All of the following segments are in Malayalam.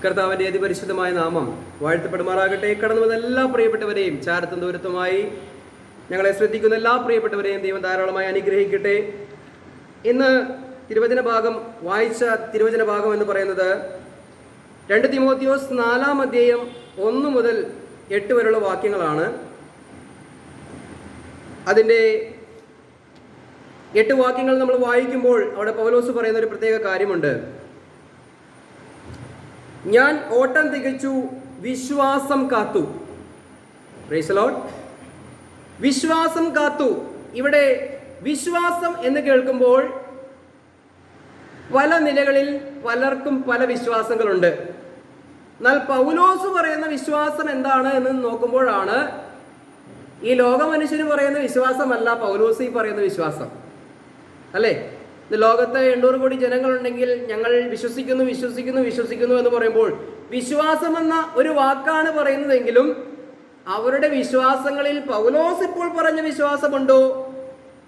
കർത്താവിൻ്റെ അതിപരിശുദ്ധമായ നാമം വാഴ്ത്തപ്പെടുമാറാകട്ടെ. കടന്നു വന്ന എല്ലാ പ്രിയപ്പെട്ടവരെയും ചാരത്തും ദൂരത്തുമായി ഞങ്ങളെ ശ്രദ്ധിക്കുന്ന എല്ലാ പ്രിയപ്പെട്ടവരെയും ദൈവം ധാരാളമായി അനുഗ്രഹിക്കട്ടെ. ഇന്ന് തിരുവചന ഭാഗം വായിച്ച തിരുവചന ഭാഗം എന്ന് പറയുന്നത് 2 തിമോത്തിയോസ് 4 അധ്യായം 1 മുതൽ 8 വരെയുള്ള വാക്യങ്ങളാണ്. അതിൻ്റെ 8 വാക്യങ്ങൾ നമ്മൾ വായിക്കുമ്പോൾ അവിടെ പൗലോസ് പറയുന്ന ഒരു പ്രത്യേക കാര്യമുണ്ട്. ഞാൻ ഓട്ടം തികച്ചു, വിശ്വാസം കാത്തു. Price the Lord. വിശ്വാസം കാത്തു. ഇവിടെ വിശ്വാസം എന്ന് കേൾക്കുമ്പോൾ പല നിലകളിൽ പലർക്കും പല വിശ്വാസങ്ങളുണ്ട്. എന്നാൽ പൗലോസ് പറയുന്ന വിശ്വാസം എന്താണ് എന്ന് നോക്കുമ്പോഴാണ് ഈ ലോക മനുഷ്യന് പറയുന്ന വിശ്വാസമല്ല പൗലോസ് ഈ പറയുന്ന വിശ്വാസം, അല്ലേ? ലോകത്ത് 800 കോടി ജനങ്ങളുണ്ടെങ്കിൽ ഞങ്ങൾ വിശ്വസിക്കുന്നു വിശ്വസിക്കുന്നു വിശ്വസിക്കുന്നു എന്ന് പറയുമ്പോൾ വിശ്വാസം എന്ന ഒരു വാക്കാണ് പറയുന്നതെങ്കിലും അവരുടെ വിശ്വാസങ്ങളിൽ പൗലോസ് ഇപ്പോൾ പറഞ്ഞ വിശ്വാസമുണ്ടോ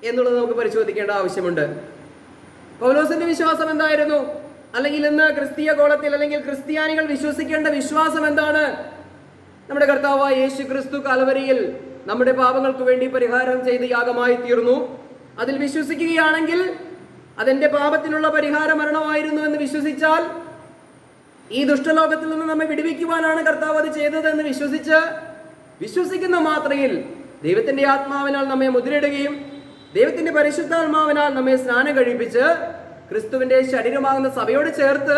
എന്നുള്ളത് നമുക്ക് പരിശോധിക്കേണ്ട ആവശ്യമുണ്ട്. പൗലോസിന്റെ വിശ്വാസം എന്തായിരുന്നു? അല്ലെങ്കിൽ ഇന്ന് ക്രിസ്തീയ ഗോളത്തിൽ അല്ലെങ്കിൽ ക്രിസ്ത്യാനികൾ വിശ്വസിക്കേണ്ട വിശ്വാസം എന്താണ്? നമ്മുടെ കർത്താവായ യേശു ക്രിസ്തു കാൽവരിയിൽ നമ്മുടെ പാപങ്ങൾക്ക് വേണ്ടി പരിഹാരം ചെയ്ത് യാഗമായി തീർന്നു. അതിൽ വിശ്വസിക്കുകയാണെങ്കിൽ അതെന്റെ പാപത്തിനുള്ള പരിഹാര മരണമായിരുന്നു എന്ന് വിശ്വസിച്ചാൽ ഈ ദുഷ്ടലോകത്തിൽ നിന്ന് നമ്മെ വിടുവിക്കുവാനാണ് കർത്താവ് അത് ചെയ്തതെന്ന് വിശ്വസിക്കുന്ന മാത്രയിൽ ദൈവത്തിന്റെ ആത്മാവിനാൽ നമ്മെ മുദ്രയിടുകയും ദൈവത്തിന്റെ പരിശുദ്ധാത്മാവിനാൽ നമ്മെ സ്നാനം കഴിപ്പിച്ച് ക്രിസ്തുവിന്റെ ശരീരമാകുന്ന സഭയോട് ചേർത്ത്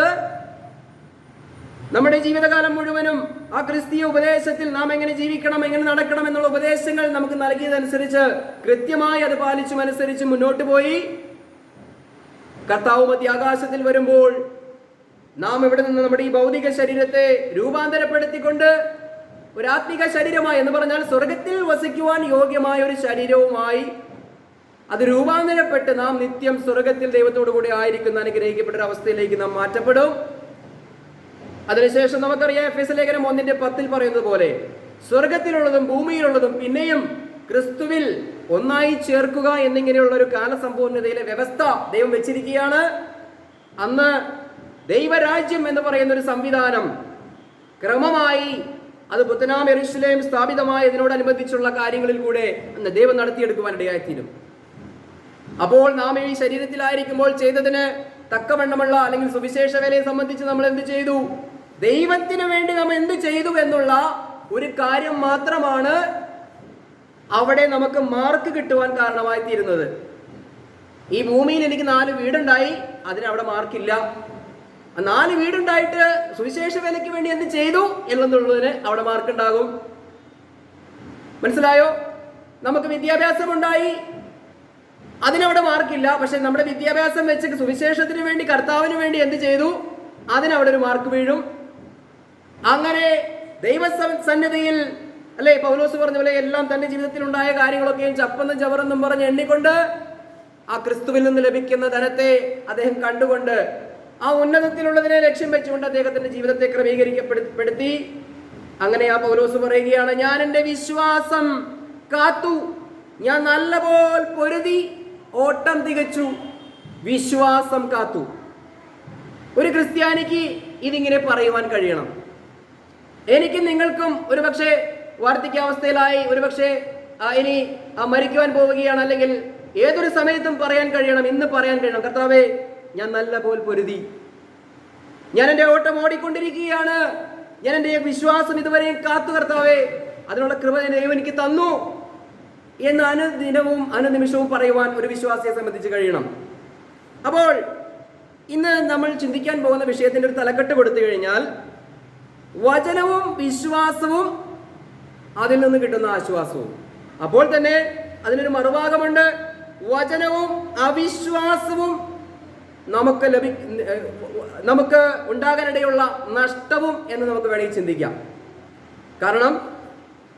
നമ്മുടെ ജീവിതകാലം മുഴുവനും ആ ക്രിസ്തീയ ഉപദേശത്തിൽ നാം എങ്ങനെ ജീവിക്കണം, എങ്ങനെ നടക്കണം എന്നുള്ള ഉപദേശങ്ങൾ നമുക്ക് നൽകിയതനുസരിച്ച് കൃത്യമായി അത് പാലിച്ചും അനുസരിച്ച് മുന്നോട്ട് പോയി കർത്താവ് മധ്യാകാശത്തിൽ വരുമ്പോൾ നാം ഇവിടെ നിന്ന് നമ്മുടെ ഈ ഭൗതിക ശരീരത്തെ രൂപാന്തരപ്പെടുത്തിക്കൊണ്ട് ഒരു ആത്മിക ശരീരമായി എന്ന് പറഞ്ഞാൽ സ്വർഗത്തിൽ വസിക്കുവാൻ യോഗ്യമായ ഒരു ശരീരവുമായി അത് രൂപാന്തരപ്പെട്ട് നാം നിത്യം സ്വർഗത്തിൽ ദൈവത്തോടു കൂടി ആയിരിക്കുന്ന അനുഗ്രഹിക്കപ്പെട്ട ഒരു അവസ്ഥയിലേക്ക് നാം മാറ്റപ്പെടും. അതിനുശേഷം നമുക്കറിയാം എഫെസ്യ ലേഖനം 1:10 പറയുന്നത് പോലെ സ്വർഗത്തിലുള്ളതും ഭൂമിയിലുള്ളതും പിന്നെയും ക്രിസ്തുവിൽ ഒന്നായി ചേർക്കുക എന്നിങ്ങനെയുള്ള ഒരു കാലസമ്പൂർണതയിലെ വ്യവസ്ഥ ദൈവം വെച്ചിരിക്കുകയാണ്. അന്ന് ദൈവരാജ്യം എന്ന് പറയുന്ന ഒരു സംവിധാനം ക്രമമായി അത് പുത്തനാം യെരൂശലേം സ്ഥാപിതമായ ഇതിനോടനുബന്ധിച്ചുള്ള കാര്യങ്ങളിൽ കൂടെ അന്ന് ദൈവം നടത്തിയെടുക്കുവാനിടയായിത്തീരും. അപ്പോൾ നാം ഈ ശരീരത്തിലായിരിക്കുമ്പോൾ ചെയ്തതിന് തക്കവണ്ണമുള്ള അല്ലെങ്കിൽ സുവിശേഷ വേലയെ സംബന്ധിച്ച് നമ്മൾ എന്ത് ചെയ്തു, ദൈവത്തിന് വേണ്ടി നാം എന്ത് ചെയ്തു എന്നുള്ള ഒരു കാര്യം മാത്രമാണ് അവിടെ നമുക്ക് മാർക്ക് കിട്ടുവാൻ കാരണമായി തീരുന്നത്. ഈ ഭൂമിയിൽ എനിക്ക് 4 വീടുണ്ടായി, അതിനവിടെ മാർക്കില്ല. 4 വീടുണ്ടായിട്ട് സുവിശേഷ വേലയ്ക്ക് വേണ്ടി എന്ത് ചെയ്തു എന്നുള്ളതിന് അവിടെ മാർക്കുണ്ടാകും. മനസ്സിലായോ? നമുക്ക് വിദ്യാഭ്യാസം ഉണ്ടായി, അതിനവിടെ മാർക്കില്ല. പക്ഷെ നമ്മുടെ വിദ്യാഭ്യാസം വെച്ച് സുവിശേഷത്തിന് വേണ്ടി കർത്താവിന് വേണ്ടി എന്ത് ചെയ്തു, അതിനവിടെ ഒരു മാർക്ക് വീഴും. അങ്ങനെ ദൈവസന്നിധിയിൽ അല്ലെ പൗലോസ് പറഞ്ഞ പോലെ എല്ലാം തന്റെ ജീവിതത്തിൽ ഉണ്ടായ കാര്യങ്ങളൊക്കെയും ചപ്പെന്നും ചവറെന്നും പറഞ്ഞ് എണ്ണിക്കൊണ്ട് ആ ക്രിസ്തുവിൽ നിന്ന് ലഭിക്കുന്ന ധനത്തെ അദ്ദേഹം കണ്ടുകൊണ്ട് ആ ഉന്നതത്തിലുള്ളതിനെ ലക്ഷ്യം വെച്ചുകൊണ്ട് അദ്ദേഹത്തിന്റെ ജീവിതത്തെ ക്രമീകരിക്കപ്പെടുത്തി. അങ്ങനെ ആ പൗലോസ് പറയുകയാണ്, ഞാൻ എൻ്റെ വിശ്വാസം കാത്തു, ഞാൻ നല്ലപോലെ പൊരുതി ഓട്ടം തികച്ചു, വിശ്വാസം കാത്തു. ഒരു ക്രിസ്ത്യാനിക്ക് ഇതിങ്ങനെ പറയുവാൻ കഴിയണം. എനിക്ക് നിങ്ങൾക്കും ഒരുപക്ഷെ വാർദ്ധക്യാവസ്ഥയിലായി, ഒരുപക്ഷെ ഇനി മരിക്കുവാൻ പോവുകയാണ്, അല്ലെങ്കിൽ ഏതൊരു സമയത്തും പറയാൻ കഴിയണം, ഇന്ന് പറയാൻ കഴിയണം, കർത്താവേ ഞാൻ നല്ല പോലെ പൊരുതി, ഞാൻ എൻ്റെ ഓട്ടം ഓടിക്കൊണ്ടിരിക്കുകയാണ്, ഞാൻ എൻ്റെ വിശ്വാസം ഇതുവരെയും കാത്തു കർത്താവേ, അതിനുള്ള കൃപ ദൈവം എനിക്ക് തന്നു എന്ന് അനുദിനവും അനുനിമിഷവും പറയുവാൻ ഒരു വിശ്വാസിയെ സംബന്ധിച്ച് കഴിയണം. അപ്പോൾ ഇന്ന് നമ്മൾ ചിന്തിക്കാൻ പോകുന്ന വിഷയത്തിൻ്റെ ഒരു തലക്കെട്ട് കൊടുത്തു കഴിഞ്ഞാൽ വചനവും വിശ്വാസവും അതിൽ നിന്ന് കിട്ടുന്ന ആശ്വാസവും. അപ്പോൾ തന്നെ അതിനൊരു മറുഭാഗമുണ്ട്, വചനവും അവിശ്വാസവും നമുക്ക് ഉണ്ടാകാനിടയുള്ള നഷ്ടവും എന്ന് നമുക്ക് വേണമെങ്കിൽ ചിന്തിക്കാം. കാരണം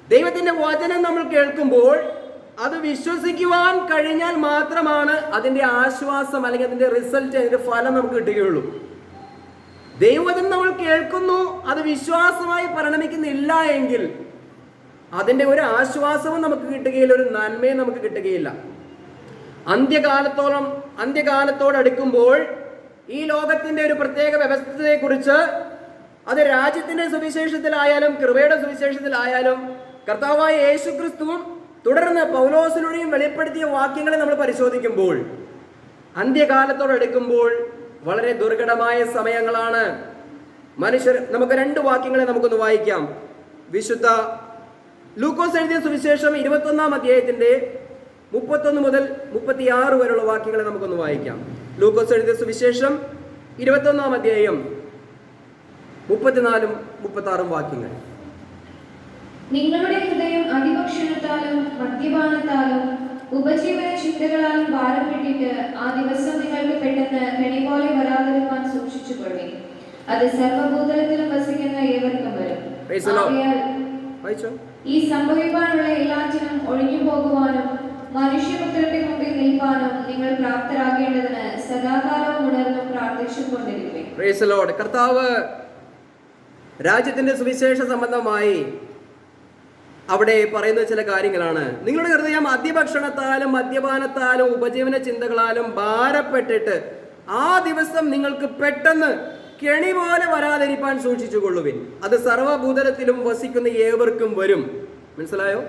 ദൈവത്തിന്റെ വചനം നമ്മൾ കേൾക്കുമ്പോൾ അത് വിശ്വസിക്കുവാൻ കഴിഞ്ഞാൽ മാത്രമാണ് അതിന്റെ ആശ്വാസം അല്ലെങ്കിൽ അതിന്റെ റിസൾട്ട്, അതിന്റെ ഫലം നമുക്ക് കിട്ടുകയുള്ളൂ. ദൈവവചനം നമ്മൾ കേൾക്കുന്നു, അത് വിശ്വാസമായി പരിണമിക്കുന്നില്ല എങ്കിൽ അതിന്റെ ഒരു ആശ്വാസവും നമുക്ക് കിട്ടുകയില്ല, ഒരു നന്മയും നമുക്ക് കിട്ടുകയില്ല. അന്ത്യകാലത്തോടടുക്കുമ്പോൾ ഈ ലോകത്തിന്റെ ഒരു പ്രത്യേക വ്യവസ്ഥയെക്കുറിച്ച് അത് രാജ്യത്തിന്റെ സുവിശേഷത്തിലായാലും കൃപയുടെ സുവിശേഷത്തിലായാലും കർത്താവായ യേശു ക്രിസ്തുവും തുടർന്ന് പൗലോസിലൂടെയും വെളിപ്പെടുത്തിയ വാക്യങ്ങളെ നമ്മൾ പരിശോധിക്കുമ്പോൾ അന്ത്യകാലത്തോടടുക്കുമ്പോൾ വളരെ ദുർഘടമായ സമയങ്ങളാണ്. മനുഷ്യർ, നമുക്ക് 2 വാക്യങ്ങളെ നമുക്കൊന്ന് വായിക്കാം. വിശുദ്ധ ലൂക്കോസ് എഴുതിയ സുവിശേഷം 21-ാം അധ്യായത്തിന്റെ 31 മുതൽ 36 വരെയുള്ള വാക്യങ്ങളെ നമുക്കൊന്ന് വായിക്കാം. ലൂക്കോസ് എഴുതിയ സുവിശേഷം 21-ാം അധ്യായം 34-36 വാക്യങ്ങൾ. നിങ്ങളുടെ ഹൃദയം അതിഭക്ഷണത്താലും മദ്യപാനത്താലും ഉപജീവന ചിന്തകളാലും ഭാരപ്പെട്ടിട്ട് ആ ദിവസം നിങ്ങൾക്ക് പെട്ടെന്ന് കെണി പോലെ വരാതിരിക്കാൻ സൂക്ഷിച്ചുകൊള്ളി. അത് സർവ്വഭൂതലത്തിലും വസിക്കുന്ന ഏവർക്കും വരും. ഈ സംഭവിക്കാനുള്ള എല്ലാറ്റിനും ഒഴിഞ്ഞു പോകുവാനും മനുഷ്യപുത്രന്റെ മുമ്പിൽ നിൽപ്പാനും നിങ്ങൾ പ്രാപ്തരാകേണ്ടതിന് സദാകാലവും ഉണർന്നും പ്രാർത്ഥിച്ചുകൊണ്ടിരിക്കും. കർത്താവ് രാജ്യത്തിന്റെ സുവിശേഷ സംബന്ധമായി അവിടെ പറയുന്ന ചില കാര്യങ്ങളാണ്. നിങ്ങളുടെ ഹൃദയം അതിഭക്ഷണത്താലും മദ്യപാനത്താലും ഉപജീവന ചിന്തകളാലും ഭാരപ്പെട്ടിട്ട് ആ ദിവസം നിങ്ങൾക്ക് പെട്ടെന്ന് കെണി പോലെ വരാതിരിക്കാൻ സൂക്ഷിച്ചുകൊള്ളുവിൻ. അത് സർവ്വഭൂതലത്തിലും വസിക്കുന്ന ഏവർക്കും വരും. മനസ്സിലായോ?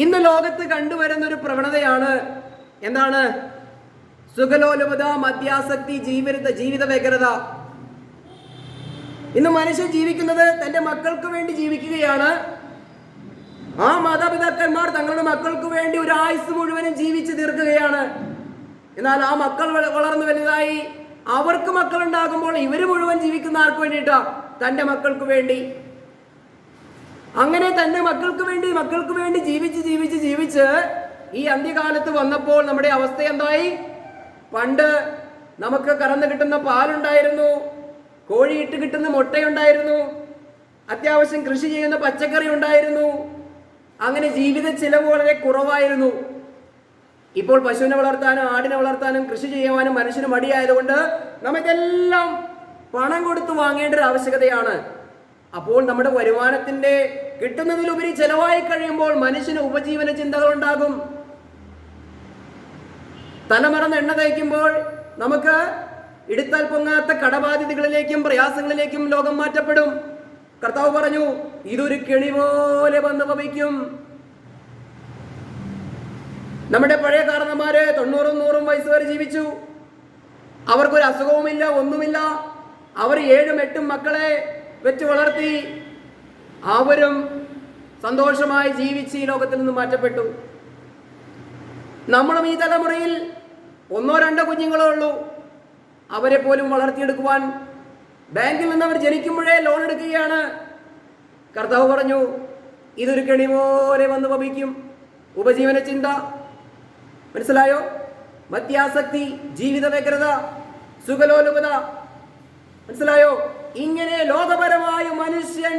ഇന്ന് ലോകത്ത് കണ്ടുവരുന്ന ഒരു പ്രവണതയാണ് എന്താണ്? സുഖലോലുപത, മദ്യാസക്തി, ജീവിത വ്യഗ്രത. ഇന്ന് മനുഷ്യൻ ജീവിക്കുന്നത് തന്റെ മക്കൾക്ക് വേണ്ടി ജീവിക്കുകയാണ്. ആ മാതാപിതാക്കന്മാർ തങ്ങളുടെ മക്കൾക്ക് വേണ്ടി ഒരു ആയുസ് മുഴുവനും ജീവിച്ച് തീർക്കുകയാണ്. എന്നാൽ ആ മക്കൾ വളർന്നു വലുതായി അവർക്ക് മക്കൾ ഉണ്ടാകുമ്പോൾ ഇവര് മുഴുവൻ ജീവിക്കുന്ന ആർക്ക് വേണ്ടിയിട്ടാ? തന്റെ മക്കൾക്ക് വേണ്ടി. അങ്ങനെ തന്റെ മക്കൾക്ക് വേണ്ടി ജീവിച്ച് ഈ അന്ത്യകാലത്ത് വന്നപ്പോൾ നമ്മുടെ അവസ്ഥ എന്തായി? പണ്ട് നമുക്ക് കറന്ന് കിട്ടുന്ന പാലുണ്ടായിരുന്നു, കോഴിയിട്ട് കിട്ടുന്ന മുട്ടയുണ്ടായിരുന്നു, അത്യാവശ്യം കൃഷി ചെയ്യുന്ന പച്ചക്കറി ഉണ്ടായിരുന്നു. അങ്ങനെ ജീവിത ചിലവ് വളരെ കുറവായിരുന്നു. ഇപ്പോൾ പശുവിനെ വളർത്താനും ആടിനെ വളർത്താനും കൃഷി ചെയ്യുവാനും മനുഷ്യന് മടിയായതുകൊണ്ട് നമുക്കെല്ലാം പണം കൊടുത്ത് വാങ്ങേണ്ട ഒരു ആവശ്യകതയാണ്. അപ്പോൾ നമ്മുടെ വരുമാനത്തിന്റെ കിട്ടുന്നതിലുപരി ചെലവായി കഴിയുമ്പോൾ മനുഷ്യന് ഉപജീവന ചിന്തകൾ ഉണ്ടാകും. തലമറന്ന് എണ്ണ തയ്ക്കുമ്പോൾ നമുക്ക് ഇടുത്താൽ പൊങ്ങാത്ത കടബാധ്യതകളിലേക്കും പ്രയാസങ്ങളിലേക്കും ലോകം മാറ്റപ്പെടും. കർത്താവ് പറഞ്ഞു, ഇതൊരു കെണി പോലെ വന്ന് ഭവിക്കും. നമ്മുടെ പഴയ കാരണന്മാര് 90-100 വയസ്സ് വരെ ജീവിച്ചു. അവർക്കൊരു അസുഖവുമില്ല, ഒന്നുമില്ല. അവർ 7-8 മക്കളെ വെച്ച് വളർത്തി. അവരും സന്തോഷമായി ജീവിച്ച് ഈ ലോകത്തിൽ നിന്ന് മാറ്റപ്പെട്ടു. നമ്മളും ഈ തലമുറയിൽ 1-2 കുഞ്ഞുങ്ങളേ ഉള്ളൂ. അവരെ പോലും വളർത്തിയെടുക്കുവാൻ ബാങ്കിൽ നിന്ന് അവർ ജനിക്കുമ്പോഴേ ലോൺ എടുക്കുകയാണ്. കർത്താവ് പറഞ്ഞു, ഇതൊരു കെണി പോലെ വന്ന് ഭവിക്കും. ഉപജീവന ചിന്ത, മനസ്സിലായോ? മദ്യാസക്തി, ജീവിത വ്യഗ്രത, സുഖലോലുപത, മനസ്സിലായോ? ഇങ്ങനെ ലോകപരമായ മനുഷ്യൻ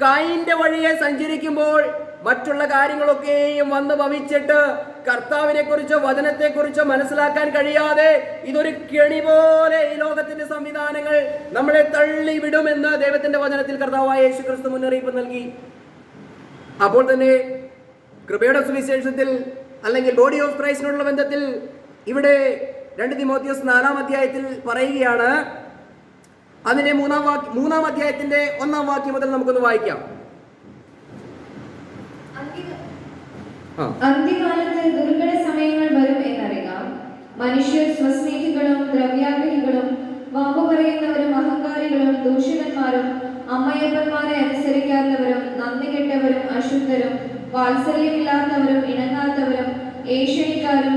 കൈന്റെ വഴിയെ സഞ്ചരിക്കുമ്പോൾ മറ്റുള്ള കാര്യങ്ങളൊക്കെയും വന്ന് ഭവിച്ചിട്ട് കർത്താവിനെ കുറിച്ചോ വചനത്തെ കുറിച്ചോ മനസ്സിലാക്കാൻ കഴിയാതെ ഇതൊരു കെണി പോലെ ഈ ലോകത്തിന്റെ സംവിധാനങ്ങൾ നമ്മളെ തള്ളിവിടുമെന്ന് ദൈവത്തിന്റെ വചനത്തിൽ കർത്താവായ യേശു ക്രിസ്തു മുന്നറിയിപ്പ് നൽകി. അപ്പോൾ തന്നെ കൃപയുടെ സുവിശേഷത്തിൽ അല്ലെങ്കിൽ ബോഡി ഓഫ് ക്രൈസ്റ്റിനോടുള്ള ബന്ധത്തിൽ ഇവിടെ 2 തിമോത്തിയോസ് 4-ാം അധ്യായത്തിൽ പറയുകയാണ്. അതിന്റെ 3-ാം അധ്യായത്തിന്റെ 1-ാം വാക്യം മുതൽ നമുക്കൊന്ന് വായിക്കാം. അന്ത്യകാലത്ത് ദുർഘട സമയങ്ങൾ വരും എന്നറിയുക. മനുഷ്യർ സ്വസ്നേഹികളും ദ്രവ്യാഗ്രഹികളും വാക്കു പറയുന്നവരും അഹങ്കാരികളും ദൂഷിതന്മാരും അമ്മയപ്പന്മാരെ അനുസരിക്കാത്തവരും നന്ദി കെട്ടവരും അശുദ്ധരും വാത്സല്യമില്ലാത്തവരും ഇണങ്ങാത്തവരും ഏഷണിക്കാരും